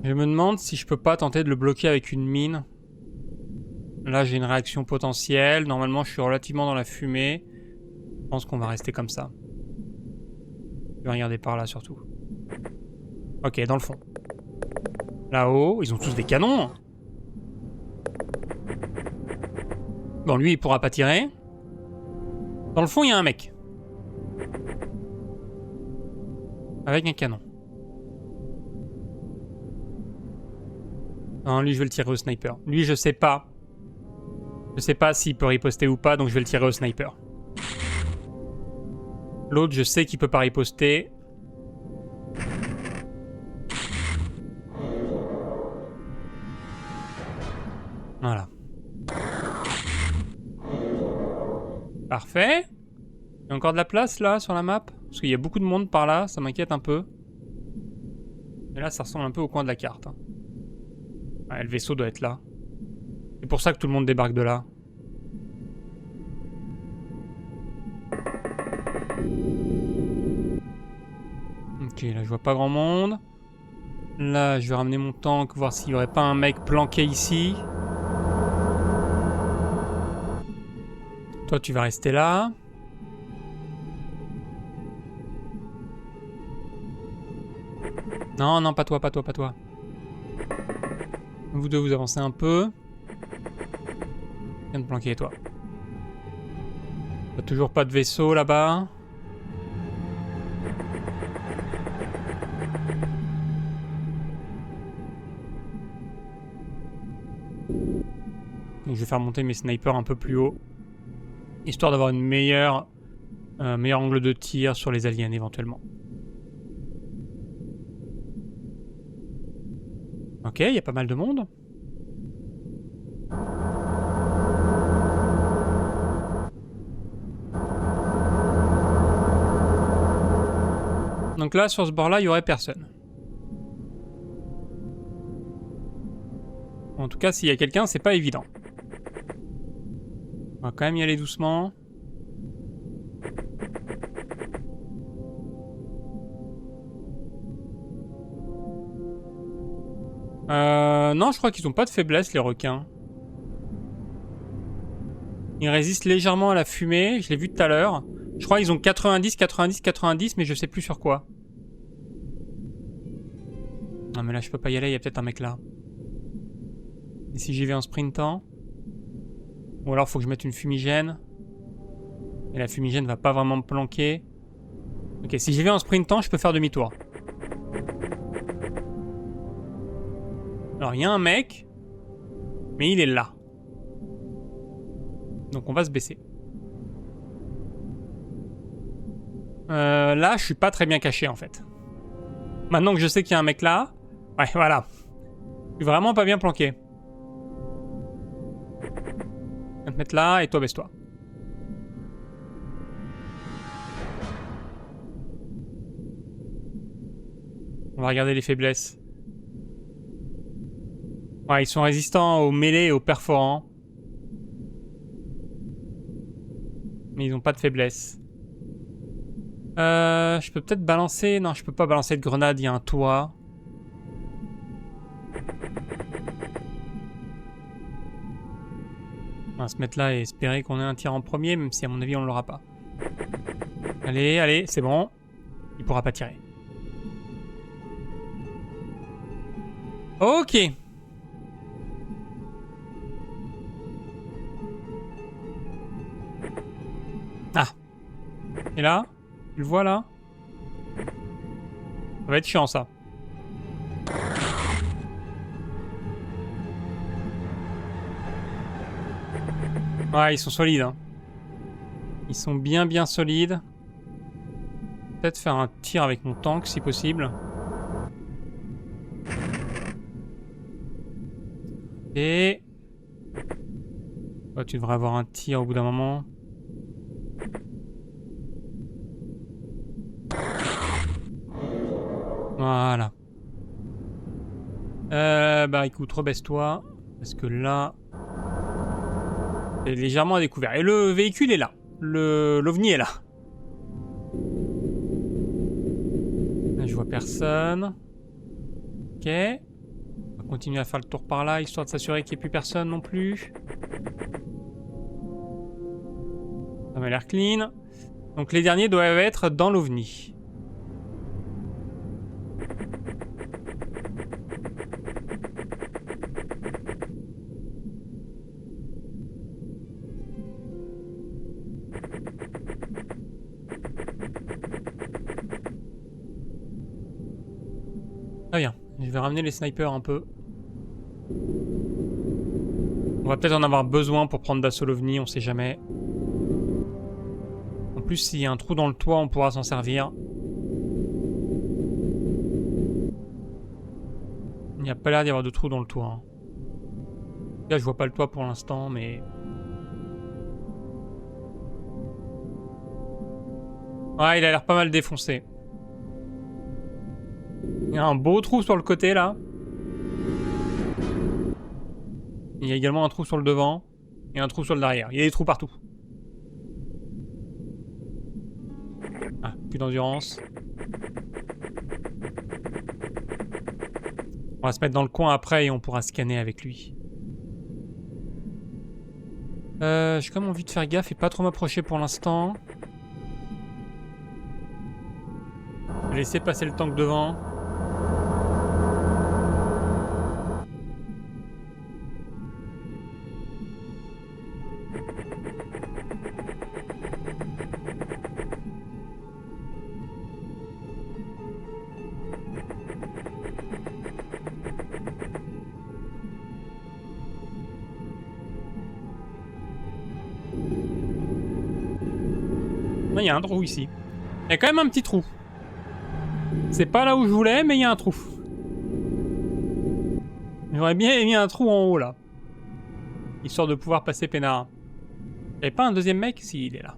Je me demande si je peux pas tenter de le bloquer avec une mine. Là, j'ai une réaction potentielle. Normalement, je suis relativement dans la fumée. Je pense qu'on va rester comme ça. Je vais regarder par là, surtout. Ok, dans le fond. Là-haut, ils ont tous des canons. Bon, lui, il pourra pas tirer. Dans le fond, il y a un mec. Avec un canon. Non, lui, je vais le tirer au sniper. Lui, je sais pas. Je sais pas s'il peut riposter ou pas, donc je vais le tirer au sniper. L'autre, je sais qu'il peut pas riposter. Voilà. Parfait. Il y a encore de la place, là, sur la map? Parce qu'il y a beaucoup de monde par là, ça m'inquiète un peu. Mais là, ça ressemble un peu au coin de la carte. Hein. Ouais, le vaisseau doit être là. C'est pour ça que tout le monde débarque de là. Ok, là je vois pas grand monde. Là, je vais ramener mon tank, voir s'il y aurait pas un mec planqué ici. Toi, tu vas rester là. Non, non, pas toi, pas toi, pas toi. Vous deux, vous avancez un peu. Viens de planquer, toi. T'as toujours pas de vaisseau là-bas. Donc je vais faire monter mes snipers un peu plus haut. Histoire d'avoir une meilleure meilleur angle de tir sur les aliens éventuellement. Ok, il y a pas mal de monde. Donc là, sur ce bord-là, il n'y aurait personne. En tout cas, s'il y a quelqu'un, c'est pas évident. On va quand même y aller doucement. Non, je crois qu'ils ont pas de faiblesse, les requins. Ils résistent légèrement à la fumée, je l'ai vu tout à l'heure. Je crois qu'ils ont 90, 90, 90, mais je sais plus sur quoi. Non mais là je peux pas y aller, il y a peut-être un mec là. Et si j'y vais en sprintant? Ou alors faut que je mette une fumigène. Et la fumigène va pas vraiment me planquer. Ok, si j'y vais en sprintant, je peux faire demi-tour. Alors il y a un mec. Mais il est là. Donc on va se baisser. Là, je suis pas très bien caché en fait. Maintenant que je sais qu'il y a un mec là... Ouais, voilà. Je suis vraiment pas bien planqué. Je vais te mettre là et toi baisse-toi. On va regarder les faiblesses. Ouais, ils sont résistants aux mêlées et aux perforants. Mais ils ont pas de faiblesse. Je peux peut-être balancer... Non, je peux pas balancer de grenade, il y a un toit. On va se mettre là et espérer qu'on ait un tir en premier, même si à mon avis on l'aura pas. Allez, allez, c'est bon. Il pourra pas tirer. Ok. Ah. Et là, tu le vois là? Ça va être chiant ça. Ouais, ils sont solides. Hein. Ils sont bien solides. Peut-être faire un tir avec mon tank si possible. Et... Oh, tu devrais avoir un tir au bout d'un moment. Voilà. Bah écoute, rebaisse-toi. Parce que là... c'est légèrement à découvert. Et le véhicule est là. L'OVNI est là. Là, je vois personne. Ok. On va continuer à faire le tour par là, histoire de s'assurer qu'il n'y ait plus personne non plus. Ça m'a l'air clean. Donc les derniers doivent être dans l'OVNI. Très bien. Je vais ramener les snipers un peu. On va peut-être en avoir besoin pour prendre d'assaut l'OVNI, on sait jamais. En plus, s'il y a un trou dans le toit, on pourra s'en servir. Il n'y a pas l'air d'y avoir de trou dans le toit. Hein. Là, je vois pas le toit pour l'instant, mais... Ouais, il a l'air pas mal défoncé. Il y a un beau trou sur le côté, là. Il y a également un trou sur le devant. Et un trou sur le derrière. Il y a des trous partout. Ah, plus d'endurance. On va se mettre dans le coin après et on pourra scanner avec lui. J'ai quand même envie de faire gaffe et pas trop m'approcher pour l'instant. Laisser passer le tank devant. Il y a un trou ici. Il y a quand même un petit trou. C'est pas là où je voulais, mais il y a un trou. J'aurais bien mis un trou en haut, là. Histoire de pouvoir passer peinard. Il n'y avait pas un deuxième mec? Si, il est là.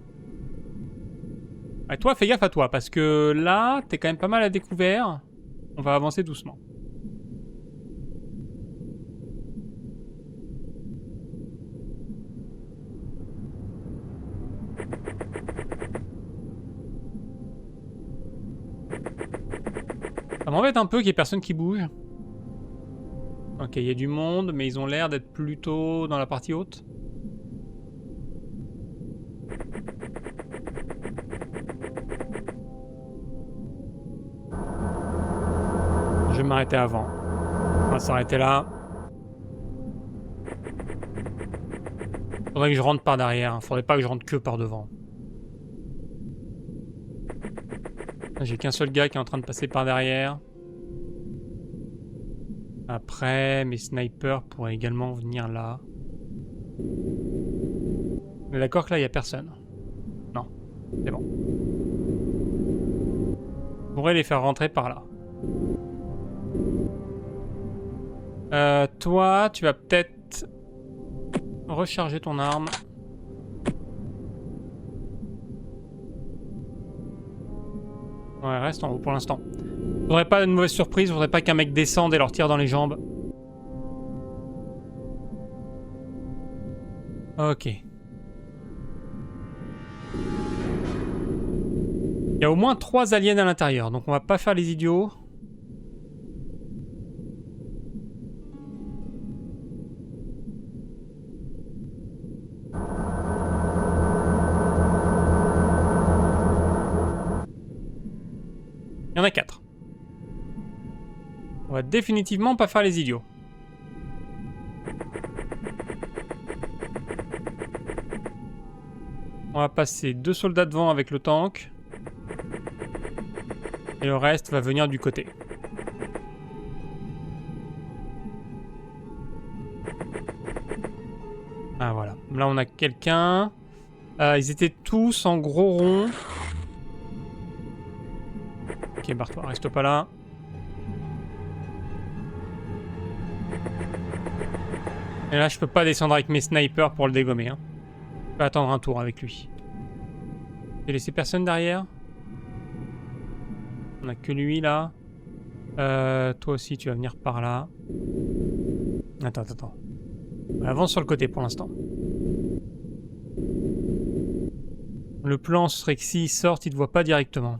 Ouais, toi, fais gaffe à toi, parce que là, t'es quand même pas mal à découvert. On va avancer doucement. Ça m'embête un peu qu'il y ait personne qui bouge. Ok, il y a du monde, mais ils ont l'air d'être plutôt dans la partie haute. Je vais m'arrêter avant. On va s'arrêter là. Faudrait que je rentre par derrière. Faudrait pas que je rentre que par devant. J'ai qu'un seul gars qui est en train de passer par derrière. Après, mes snipers pourraient également venir là. On est d'accord que là, il n'y a personne. Non, c'est bon. On pourrait les faire rentrer par là. Toi, tu vas peut-être recharger ton arme. Ouais, reste en haut pour l'instant. Faudrait pas une mauvaise surprise, faudrait pas qu'un mec descende et leur tire dans les jambes. Ok. Il y a au moins 3 aliens à l'intérieur, donc on va pas faire les idiots. Il y en a 4. On va définitivement pas faire les idiots. On va passer 2 soldats devant avec le tank. Et le reste va venir du côté. Ah voilà. Là on a quelqu'un. Ils étaient tous en gros rond. Ok, barre-toi, reste pas là. Et là, je peux pas descendre avec mes snipers pour le dégommer. Hein. Je peux attendre un tour avec lui. J'ai laissé personne derrière. On a que lui là. Toi aussi, tu vas venir par là. Attends. Avance sur le côté pour l'instant. Le plan serait que s'ils sortent, ils ne te voient pas directement.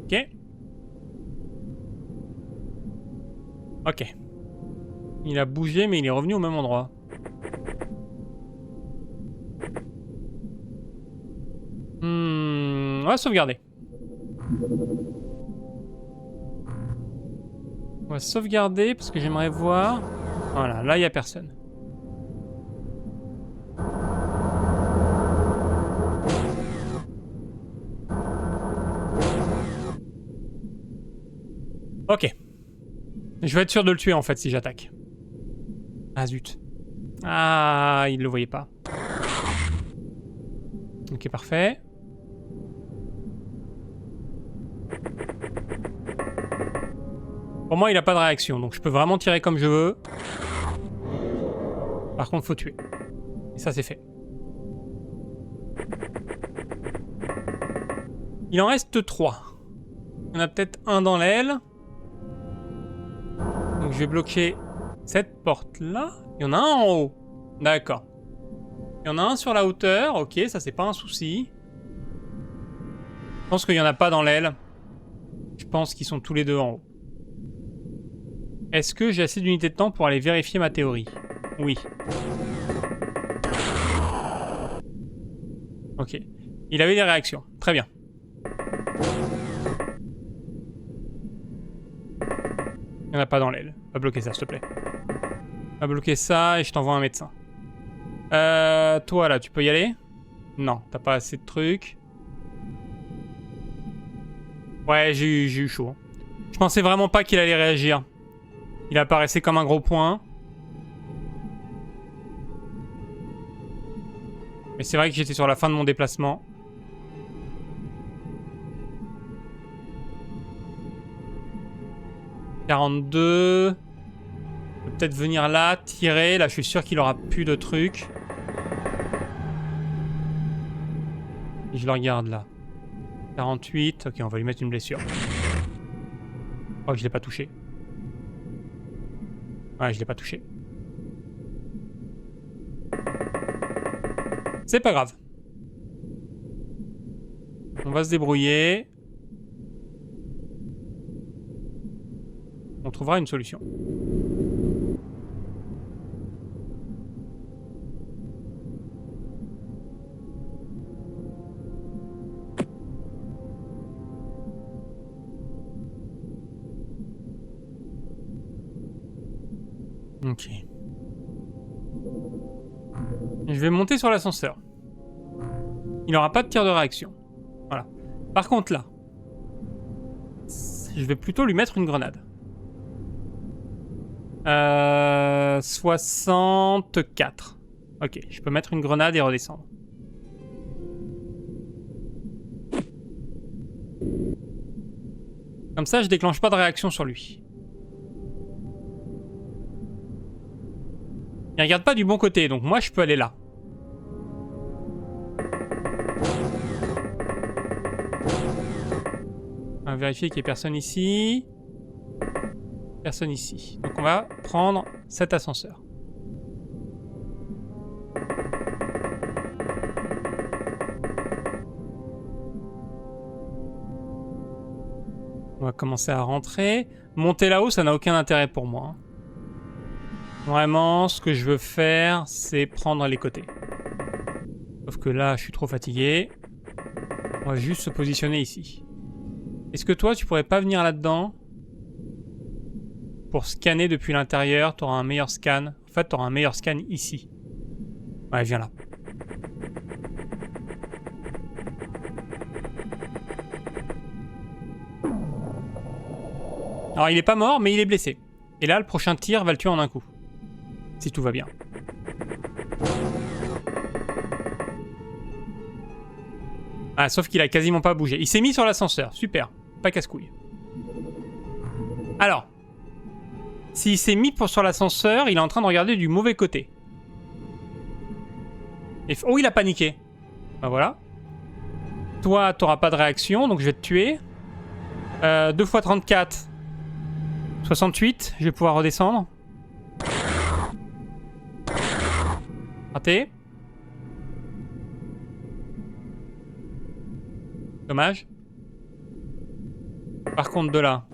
Ok. Ok. Il a bougé, mais il est revenu au même endroit. On va sauvegarder. On va sauvegarder parce que j'aimerais voir... Voilà, là il n'y a personne. Ok. Je vais être sûr de le tuer en fait si j'attaque. Ah zut. Ah, il le voyait pas. Ok, parfait. Pour moi, il a pas de réaction, donc je peux vraiment tirer comme je veux. Par contre, faut tuer. Et ça, c'est fait. Il en reste 3. Il y en a peut-être un dans l'aile. Donc je vais bloquer cette porte-là. Il y en a un en haut. D'accord. Il y en a un sur la hauteur. Ok, ça, c'est pas un souci. Je pense qu'il y en a pas dans l'aile. Je pense qu'ils sont tous les deux en haut. Est-ce que j'ai assez d'unités de temps pour aller vérifier ma théorie? Oui. Ok. Il avait des réactions. Très bien. Il n'y en a pas dans l'aile. Va bloquer ça, s'il te plaît. Va bloquer ça et je t'envoie un médecin. Toi, là, tu peux y aller? Non, t'as pas assez de trucs. Ouais, j'ai eu chaud. Hein. Je pensais vraiment pas qu'il allait réagir. Il apparaissait comme un gros point. Mais c'est vrai que j'étais sur la fin de mon déplacement. « 42... » Peut-être venir là, tirer. Là, je suis sûr qu'il aura plus de trucs. Et je le regarde là. 48. Ok, on va lui mettre une blessure. Oh, je l'ai pas touché. Ouais, je l'ai pas touché. C'est pas grave. On va se débrouiller. On trouvera une solution. Ok. Je vais monter sur l'ascenseur. Il n'aura pas de tir de réaction. Voilà. Par contre là, je vais plutôt lui mettre une grenade. 64. Ok, je peux mettre une grenade et redescendre. Comme ça, je déclenche pas de réaction sur lui. Il regarde pas du bon côté, donc moi je peux aller là. On va vérifier qu'il n'y ait personne ici. Personne ici. Donc on va prendre cet ascenseur. On va commencer à rentrer. Monter là-haut, ça n'a aucun intérêt pour moi. Vraiment, ce que je veux faire, c'est prendre les côtés. Sauf que là, je suis trop fatigué. On va juste se positionner ici. Est-ce que toi, tu pourrais pas venir là-dedans? Pour scanner depuis l'intérieur, tu auras un meilleur scan. En fait, tu auras un meilleur scan ici. Ouais, viens là. Alors, il est pas mort, mais il est blessé. Et là, le prochain tir va le tuer en un coup. Si tout va bien. Ah, sauf qu'il a quasiment pas bougé. Il s'est mis sur l'ascenseur. Super. Pas casse-couille. Alors. S'il s'est mis sur l'ascenseur, il est en train de regarder du mauvais côté. Et oh, il a paniqué. Bah voilà. Toi, t'auras pas de réaction, donc je vais te tuer. 2 x 34. 68. Je vais pouvoir redescendre. Raté. Dommage. Par contre, de là.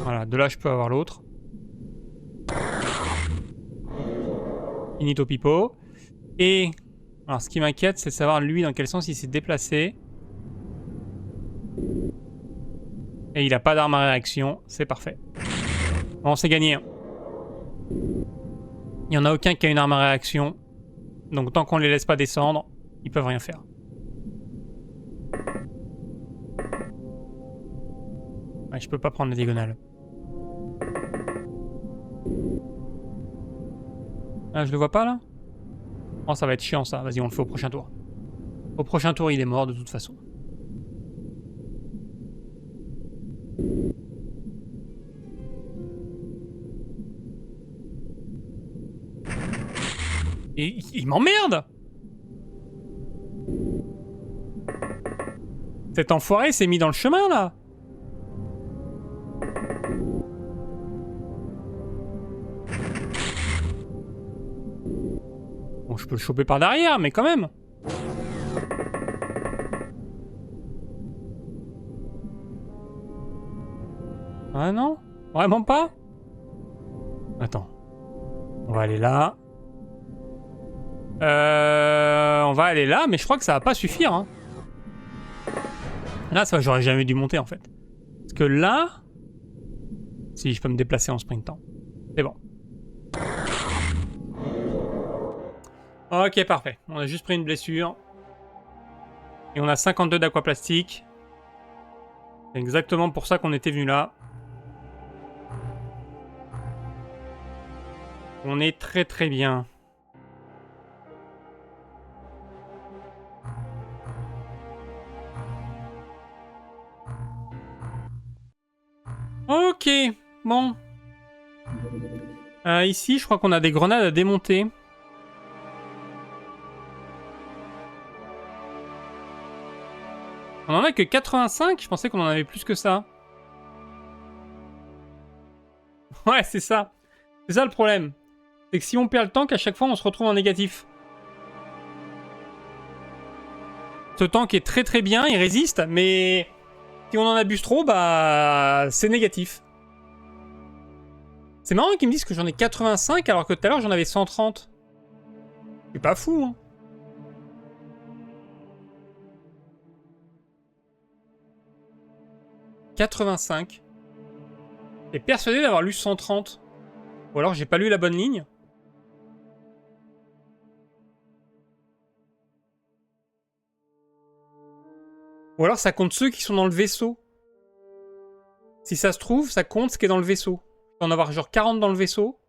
Voilà, de là, je peux avoir l'autre. Finito pipo. Et... alors, ce qui m'inquiète, c'est de savoir, lui, dans quel sens il s'est déplacé. Et il a pas d'arme à réaction. C'est parfait. Bon, c'est gagné. Il n'y en a aucun qui a une arme à réaction. Donc, tant qu'on les laisse pas descendre, ils peuvent rien faire. Ouais, je peux pas prendre la diagonale. Ah, je le vois pas, là? Oh, ça va être chiant, ça. Vas-y, on le fait au prochain tour. Au prochain tour, il est mort, de toute façon. Et il m'emmerde! Cet enfoiré s'est mis dans le chemin, là! Bon, je peux le choper par derrière, mais quand même! Ah non? Vraiment pas? Attends. On va aller là. On va aller là, mais je crois que ça va pas suffire. Hein. Là, ça j'aurais jamais dû monter en fait. Parce que là... si, je peux me déplacer en sprintant. C'est bon. Ok, parfait. On a juste pris une blessure. Et on a 52 d'aquaplastique. C'est exactement pour ça qu'on était venu là. On est très très bien. Ok, bon. Ici, je crois qu'on a des grenades à démonter. On en a que 85? Je pensais qu'on en avait plus que ça. Ouais, c'est ça. C'est ça le problème. C'est que si on perd le tank, à chaque fois, on se retrouve en négatif. Ce tank est très très bien, il résiste, mais si on en abuse trop, bah c'est négatif. C'est marrant qu'ils me disent que j'en ai 85 alors que tout à l'heure j'en avais 130. C'est pas fou, hein. « 85. T'es persuadé d'avoir lu 130. Ou alors j'ai pas lu la bonne ligne. Ou alors ça compte ceux qui sont dans le vaisseau. Si ça se trouve, ça compte ce qui est dans le vaisseau. Je peux en avoir genre 40 dans le vaisseau.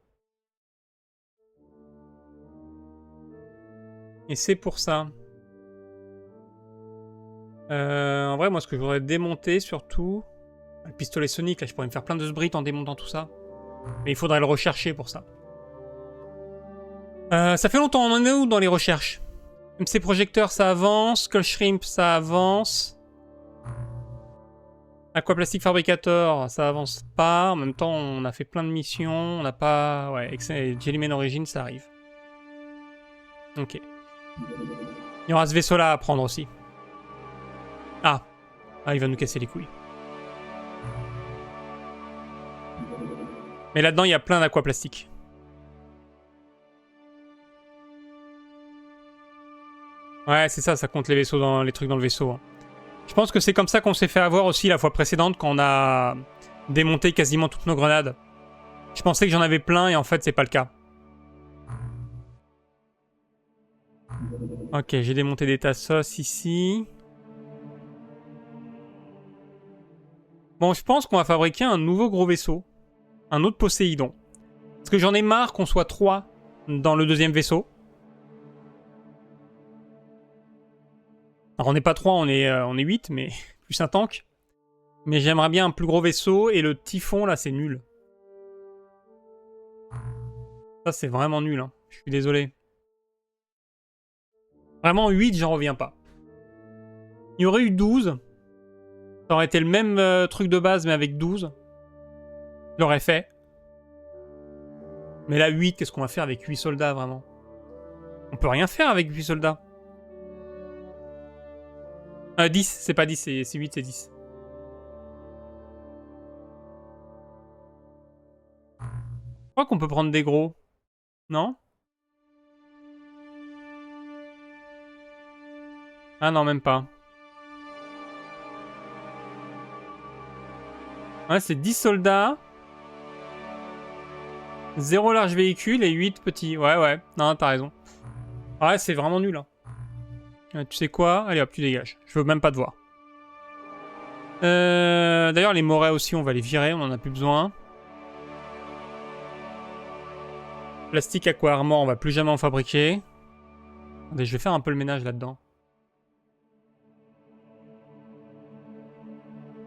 Et c'est pour ça. En vrai, moi, ce que je voudrais démonter, surtout... Le pistolet sonique, là, je pourrais me faire plein de sbrites en démontant tout ça. Mais il faudrait le rechercher pour ça. Ça fait longtemps, on en est où dans les recherches? MC Projecteur, ça avance. Skull Shrimp, ça avance. Aquaplastic Fabricator, ça avance pas. En même temps, on a fait plein de missions. On n'a pas... Ouais, Jellyman Origin, ça arrive. Ok. Il y aura ce vaisseau-là à prendre aussi. Ah, il va nous casser les couilles. Mais là-dedans, il y a plein d'aquaplastiques. Ouais, c'est ça, ça compte les vaisseaux dans les trucs dans le vaisseau. Hein. Je pense que c'est comme ça qu'on s'est fait avoir aussi la fois précédente quand on a démonté quasiment toutes nos grenades. Je pensais que j'en avais plein et en fait, c'est pas le cas. Ok, j'ai démonté des tassos ici. Bon, je pense qu'on va fabriquer un nouveau gros vaisseau. Un autre Poséidon. Parce que j'en ai marre qu'on soit 3 dans le deuxième vaisseau. Alors on n'est pas 3, on est 8, mais plus un tank. Mais j'aimerais bien un plus gros vaisseau, et le Typhon, là, c'est nul. Ça, c'est vraiment nul, hein. Je suis désolé. Vraiment, 8, j'en reviens pas. Il y aurait eu 12. Ça aurait été le même truc de base, mais avec 12. Je l'aurais fait. Mais là, 8, qu'est-ce qu'on va faire avec 8 soldats, vraiment? On peut rien faire avec 8 soldats. 10, c'est pas 10, c'est 8, c'est 10. Je crois qu'on peut prendre des gros. Non? Ah non, même pas. Ouais, c'est 10 soldats. 0 large véhicule et 8 petits. Ouais. Non, t'as raison. Ouais, c'est vraiment nul. Hein. Tu sais quoi? Allez hop, tu dégages. Je veux même pas te voir. D'ailleurs, les morets aussi, on va les virer. On en a plus besoin. Plastique Aqua Armor, on va plus jamais en fabriquer. Attendez, je vais faire un peu le ménage là-dedans.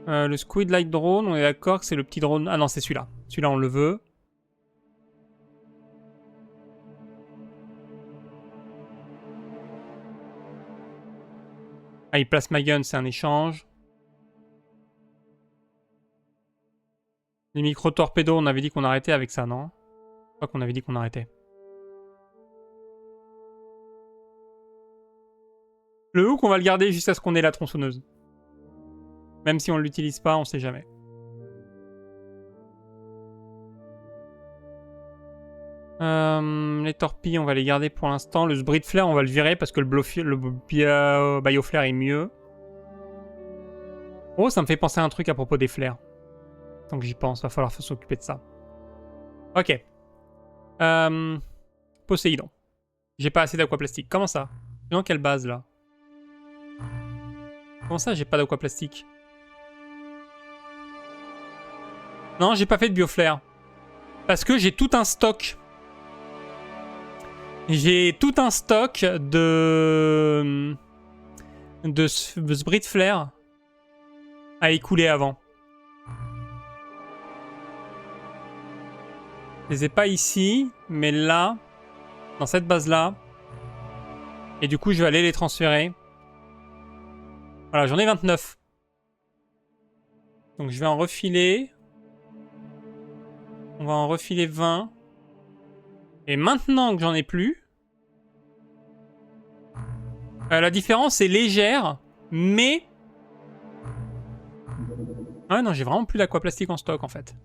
Le Squid Light Drone, on est d'accord que c'est le petit drone... Ah non, c'est celui-là. Celui-là, on le veut. Ah, il place ma gun, c'est un échange. Les micro-torpédos, on avait dit qu'on arrêtait avec ça, non? Je crois qu'on avait dit qu'on arrêtait. Le hook, on va le garder jusqu'à ce qu'on ait la tronçonneuse. Même si on ne l'utilise pas, on sait jamais. Les torpilles, on va les garder pour l'instant. Le Sbrit Flare, on va le virer parce que le Bioflare est mieux. Oh, ça me fait penser à un truc à propos des flares. Tant que j'y pense, va falloir s'occuper de ça. Ok. Poséidon. J'ai pas assez d'aquaplastique. Comment ça? Dans quelle base, là? Comment ça, j'ai pas d'aquaplastique? Non, j'ai pas fait de bioflare. Parce que j'ai tout un stock. J'ai tout un stock de Sbrit Flare à écouler avant. Je les ai pas ici, mais là, dans cette base-là. Et du coup, je vais aller les transférer. Voilà, j'en ai 29. Donc je vais en refiler. On va en refiler 20. Et maintenant que j'en ai plus... la différence est légère, mais... Ah non, j'ai vraiment plus d'aquaplastique en stock, en fait.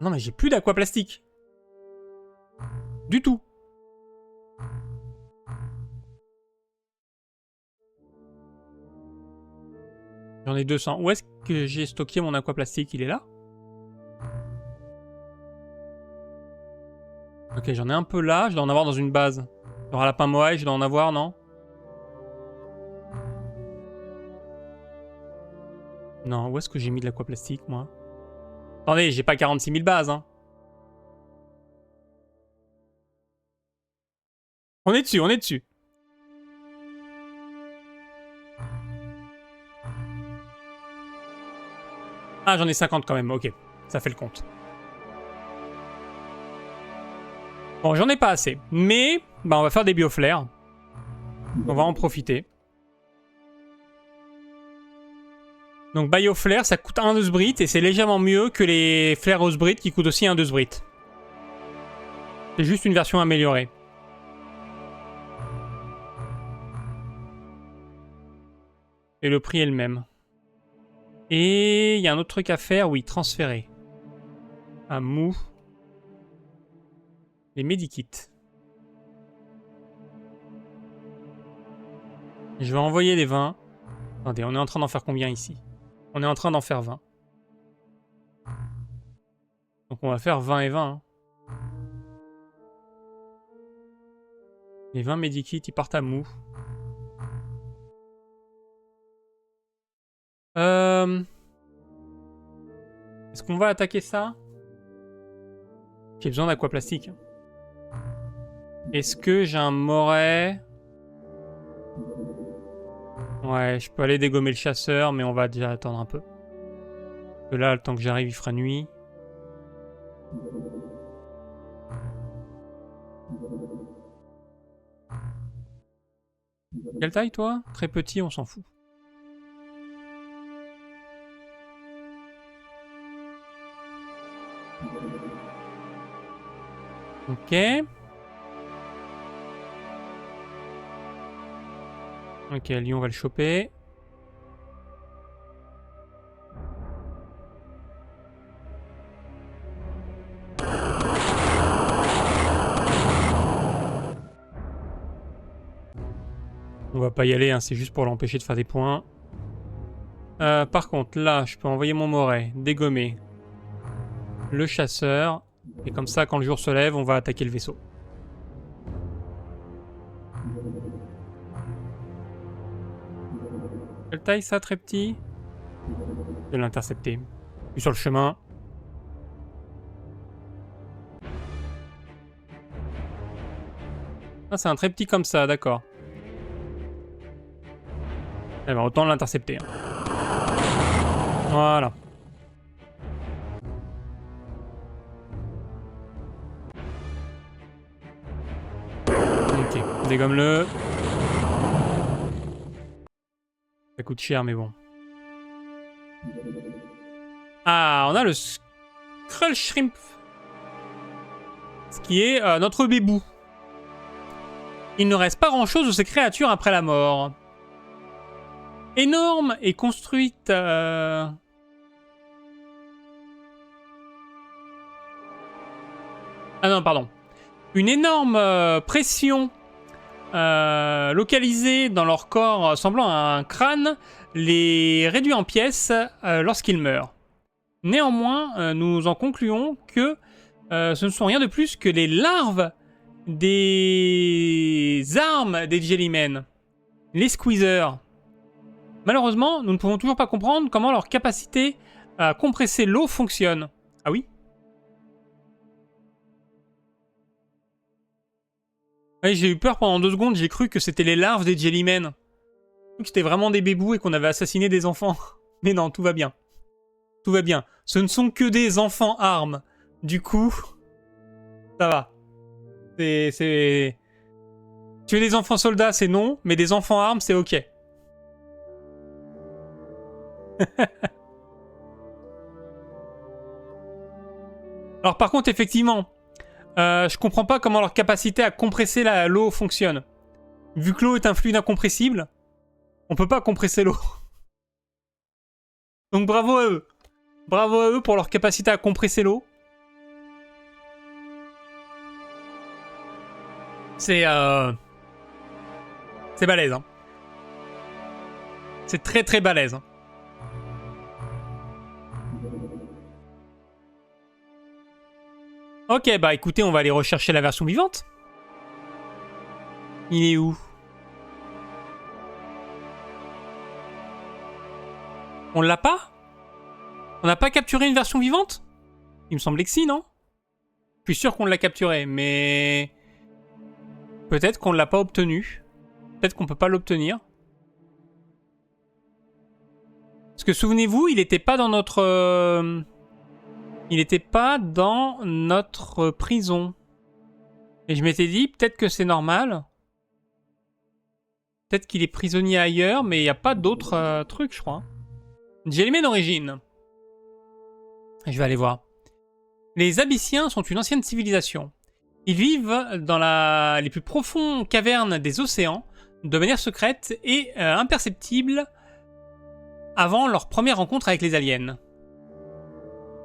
Non, mais j'ai plus d'aquaplastique. Du tout. J'en ai 200. Où est-ce que j'ai stocké mon aquaplastique? Il est là? Ok, j'en ai un peu là. Je dois en avoir dans une base. Genre à Lapin Moai, je dois en avoir, non? Non, où est-ce que j'ai mis de l'aquaplastique, moi? Attendez, j'ai pas 46 000 bases, hein. On est dessus, on est dessus. Ah, j'en ai 50 quand même, ok. Ça fait le compte. Bon, j'en ai pas assez. Mais, bah, on va faire des bioflares. On va en profiter. Donc, bioflare, ça coûte 1 de Sbrit et c'est légèrement mieux que les flares au Sbrit qui coûtent aussi 1 de Sbrit. C'est juste une version améliorée. Et le prix est le même. Et il y a un autre truc à faire, oui, transférer. À Mou. Les medikits. Je vais envoyer les 20. Attendez, on est en train d'en faire combien ici? On est en train d'en faire 20. Donc on va faire 20 et 20. Hein. Les 20 medikits, ils partent à Mou. Est-ce qu'on va attaquer ça? J'ai besoin d'aquaplastique. Est-ce que j'ai un moret? Ouais, je peux aller dégommer le chasseur, mais on va déjà attendre un peu. Parce que là, le temps que j'arrive, il fera nuit. Quelle taille, toi? Très petit, on s'en fout. Ok. Ok, lui, on va le choper. On va pas y aller, hein, c'est juste pour l'empêcher de faire des points. Par contre, là, je peux envoyer mon moret, dégommer le chasseur. Et comme ça, quand le jour se lève, on va attaquer le vaisseau. Quelle taille ça, très petit? Je vais l'intercepter. Je suis sur le chemin. Ah, c'est un très petit comme ça, d'accord. Eh ben, autant l'intercepter. Hein. Voilà. Ok, dégomme-le. Ça coûte cher, mais bon. Ah, on a le Skrull Shrimp. Ce qui est notre bébou. Il ne reste pas grand-chose de ces créatures après la mort. Énorme et construite... Ah non, pardon. Une énorme pression localisée dans leur corps semblant à un crâne les réduit en pièces lorsqu'ils meurent. Néanmoins, nous en concluons que ce ne sont rien de plus que les larves des armes des Jellymen, les Squeezers. Malheureusement, nous ne pouvons toujours pas comprendre comment leur capacité à compresser l'eau fonctionne. Ah oui? Ouais, j'ai eu peur pendant 2 secondes, j'ai cru que c'était les larves des Jellymen. J'ai cru que c'était vraiment des bébous et qu'on avait assassiné des enfants. Mais non, tout va bien. Tout va bien. Ce ne sont que des enfants armes. Du coup, ça va. C'est... Tuer des enfants soldats, c'est non, mais des enfants armes, c'est ok. Alors par contre, effectivement, je comprends pas comment leur capacité à compresser l'eau fonctionne. Vu que l'eau est un fluide incompressible, on peut pas compresser l'eau. Donc bravo à eux. Bravo à eux pour leur capacité à compresser l'eau. C'est balèze. Hein. C'est très très balèze. Hein. Ok, bah écoutez, on va aller rechercher la version vivante. Il est où? On l'a pas? On n'a pas capturé une version vivante? Il me semblait que si, non? Je suis sûr qu'on l'a capturé, mais... Peut-être qu'on ne l'a pas obtenu. Peut-être qu'on peut pas l'obtenir. Parce que souvenez-vous, il n'était pas dans notre... Il n'était pas dans notre prison. Et je m'étais dit, peut-être que c'est normal. Peut-être qu'il est prisonnier ailleurs, mais il n'y a pas d'autres trucs, je crois. Djellime d'origine. Je vais aller voir. Les Abyssiens sont une ancienne civilisation. Ils vivent dans les plus profondes cavernes des océans, de manière secrète et imperceptible avant leur première rencontre avec les aliens.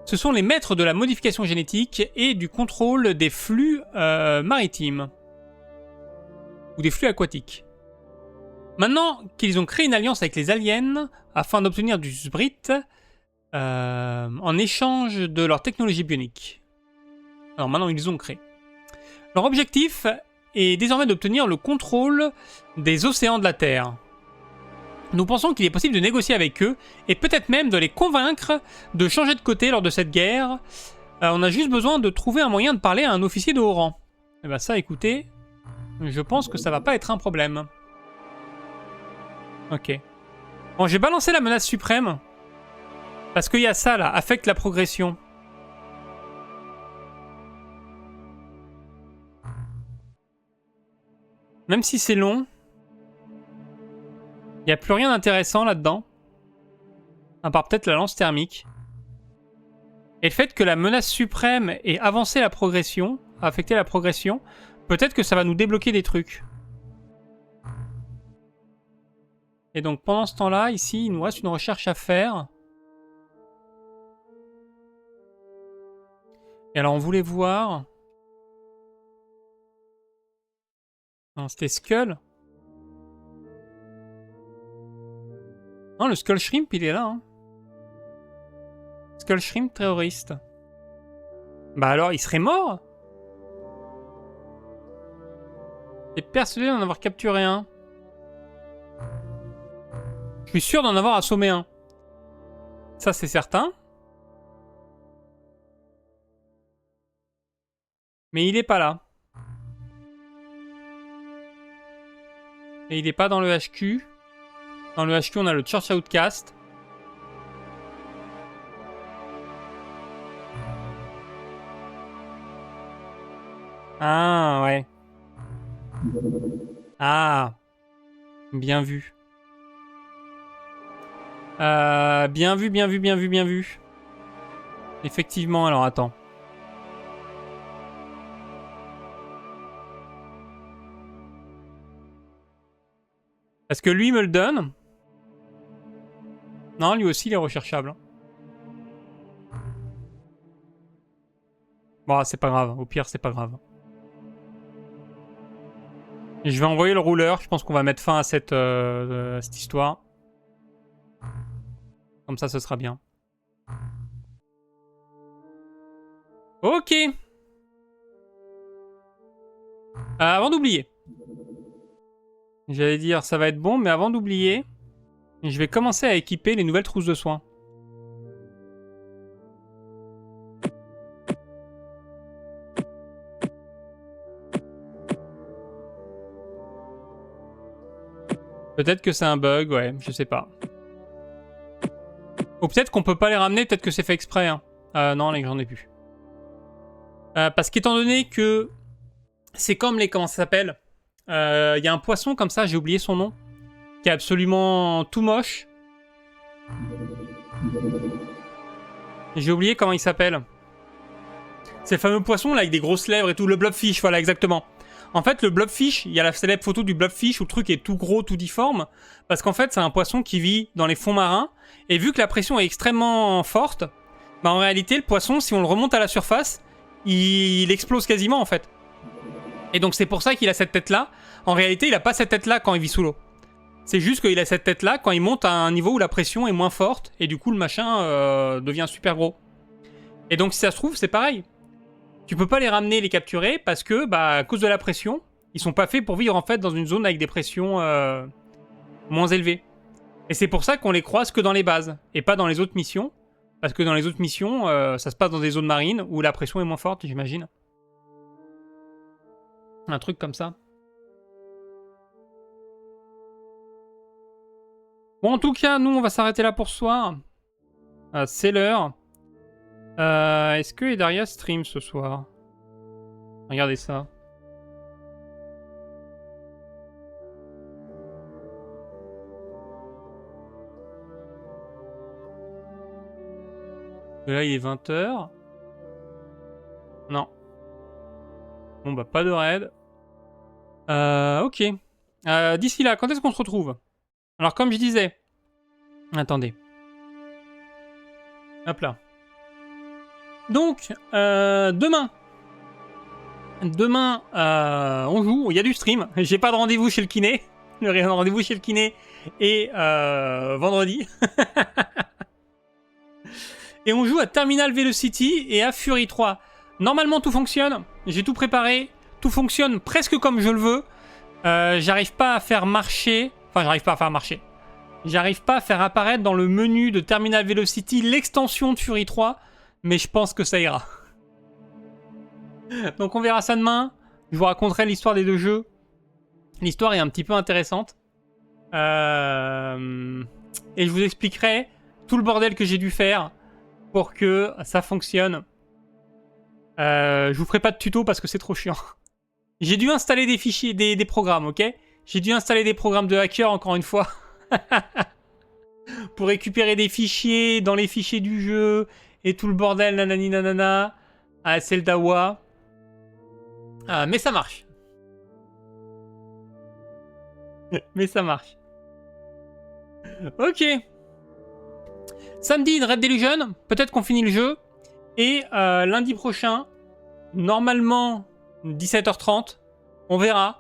Ce sont les maîtres de la modification génétique et du contrôle des flux maritimes. Ou des flux aquatiques. Maintenant qu'ils ont créé une alliance avec les aliens, afin d'obtenir du Sbrit, en échange de leur technologie bionique. Alors maintenant, ils ont créé. Leur objectif est désormais d'obtenir le contrôle des océans de la Terre. Nous pensons qu'il est possible de négocier avec eux, et peut-être même de les convaincre de changer de côté lors de cette guerre. On a juste besoin de trouver un moyen de parler à un officier de haut rang. Et ben ça, écoutez, je pense que ça va pas être un problème. Ok. Bon, j'ai balancé la menace suprême. Parce qu'il y a ça, là, affecte la progression. Même si c'est long, il n'y a plus rien d'intéressant là-dedans. À part peut-être la lance thermique. Et le fait que la menace suprême ait avancé la progression, affecté la progression, peut-être que ça va nous débloquer des trucs. Et donc pendant ce temps-là, ici, il nous reste une recherche à faire. Et alors on voulait voir... Non, c'était Skull. Non, le Skull Shrimp, il est là. Hein. Skull Shrimp terroriste. Bah alors, il serait mort? T'es persuadé d'en avoir capturé un? Je suis sûr d'en avoir assommé un. Ça, c'est certain. Mais il est pas là. Et il est pas dans le HQ. Dans le HQ, on a le Church Outcast. Ah, ouais. Ah. Bien vu. Bien vu, bien vu, bien vu, bien vu. Effectivement, alors attends. Est-ce que lui me le donne? Non, lui aussi, il est recherchable. Bon, c'est pas grave. Au pire, c'est pas grave. Et je vais envoyer le rouleur. Je pense qu'on va mettre fin à cette histoire. Comme ça, ce sera bien. Ok. Avant d'oublier. J'allais dire, ça va être bon, mais avant d'oublier, je vais commencer à équiper les nouvelles trousses de soins. Peut-être que c'est un bug, ouais, je sais pas. Ou peut-être qu'on peut pas les ramener, peut-être que c'est fait exprès. Hein. Non, j'en ai plus. Parce qu'étant donné que c'est comme les... Comment ça s'appelle? Il y a un poisson comme ça, j'ai oublié son nom, qui est absolument tout moche. J'ai oublié comment il s'appelle. C'est le fameux poisson là avec des grosses lèvres et tout, le blobfish, voilà exactement. En fait, le blobfish, il y a la célèbre photo du blobfish où le truc est tout gros, tout difforme, parce qu'en fait, c'est un poisson qui vit dans les fonds marins, et vu que la pression est extrêmement forte, bah en réalité, le poisson, si on le remonte à la surface, il explose quasiment en fait. Et donc c'est pour ça qu'il a cette tête-là. En réalité, il a pas cette tête-là quand il vit sous l'eau. C'est juste qu'il a cette tête-là quand il monte à un niveau où la pression est moins forte, et du coup, le machin devient super gros. Et donc, si ça se trouve, c'est pareil. Tu peux pas les ramener, les capturer, parce que, bah, à cause de la pression, ils sont pas faits pour vivre, en fait, dans une zone avec des pressions moins élevées. Et c'est pour ça qu'on les croise que dans les bases, et pas dans les autres missions. Parce que dans les autres missions, ça se passe dans des zones marines, où la pression est moins forte, j'imagine. Un truc comme ça. Bon, en tout cas, nous, on va s'arrêter là pour ce soir. C'est l'heure. Est-ce que Edaria stream ce soir? Regardez ça. Là, il est 20h. Non. Bon, bah, pas de raid. Ok. D'ici là, quand est-ce qu'on se retrouve? Alors, comme je disais... Attendez. Hop là. Donc, demain. Demain, on joue. Il y a du stream. J'ai pas de rendez-vous chez le kiné. Le rendez-vous chez le kiné est vendredi. Et on joue à Terminal Velocity et à Fury 3. Normalement, tout fonctionne. J'ai tout préparé. Tout fonctionne presque comme je le veux. J'arrive pas à faire marcher... Enfin, j'arrive pas à faire marcher. J'arrive pas à faire apparaître dans le menu de Terminal Velocity l'extension de Fury 3. Mais je pense que ça ira. Donc on verra ça demain. Je vous raconterai l'histoire des deux jeux. L'histoire est un petit peu intéressante. Et je vous expliquerai tout le bordel que j'ai dû faire pour que ça fonctionne. Je vous ferai pas de tuto parce que c'est trop chiant. J'ai dû installer des fichiers, des programmes, ok? J'ai dû installer des programmes de hacker encore une fois. Pour récupérer des fichiers dans les fichiers du jeu et tout le bordel, nanani nanana. Ah, c'est le dawa. Mais ça marche. Mais ça marche. Ok. Samedi, Red Delusion. Peut-être qu'on finit le jeu. Et lundi prochain, normalement 17h30, on verra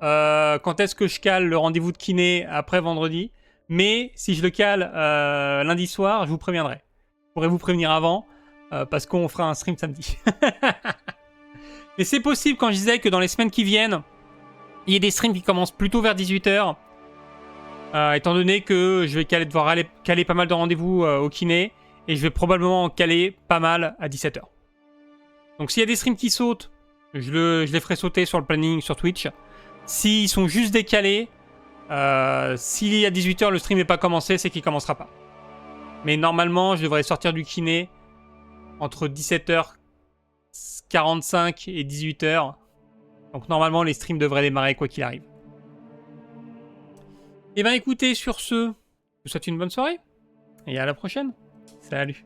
quand est-ce que je cale le rendez-vous de kiné après vendredi. Mais si je le cale lundi soir, je vous préviendrai. Je pourrais vous prévenir avant parce qu'on fera un stream samedi. Mais c'est possible quand je disais que dans les semaines qui viennent, il y a des streams qui commencent plutôt vers 18h. Étant donné que je vais devoir caler pas mal de rendez-vous au kiné. Et je vais probablement caler pas mal à 17h. Donc s'il y a des streams qui sautent, je les ferai sauter sur le planning sur Twitch. S'ils sont juste décalés, s'il y a 18h, le stream n'est pas commencé, c'est qu'il commencera pas. Mais normalement, je devrais sortir du kiné entre 17h45 et 18h. Donc normalement, les streams devraient démarrer quoi qu'il arrive. Et ben écoutez, sur ce, je vous souhaite une bonne soirée. Et à la prochaine. Salut.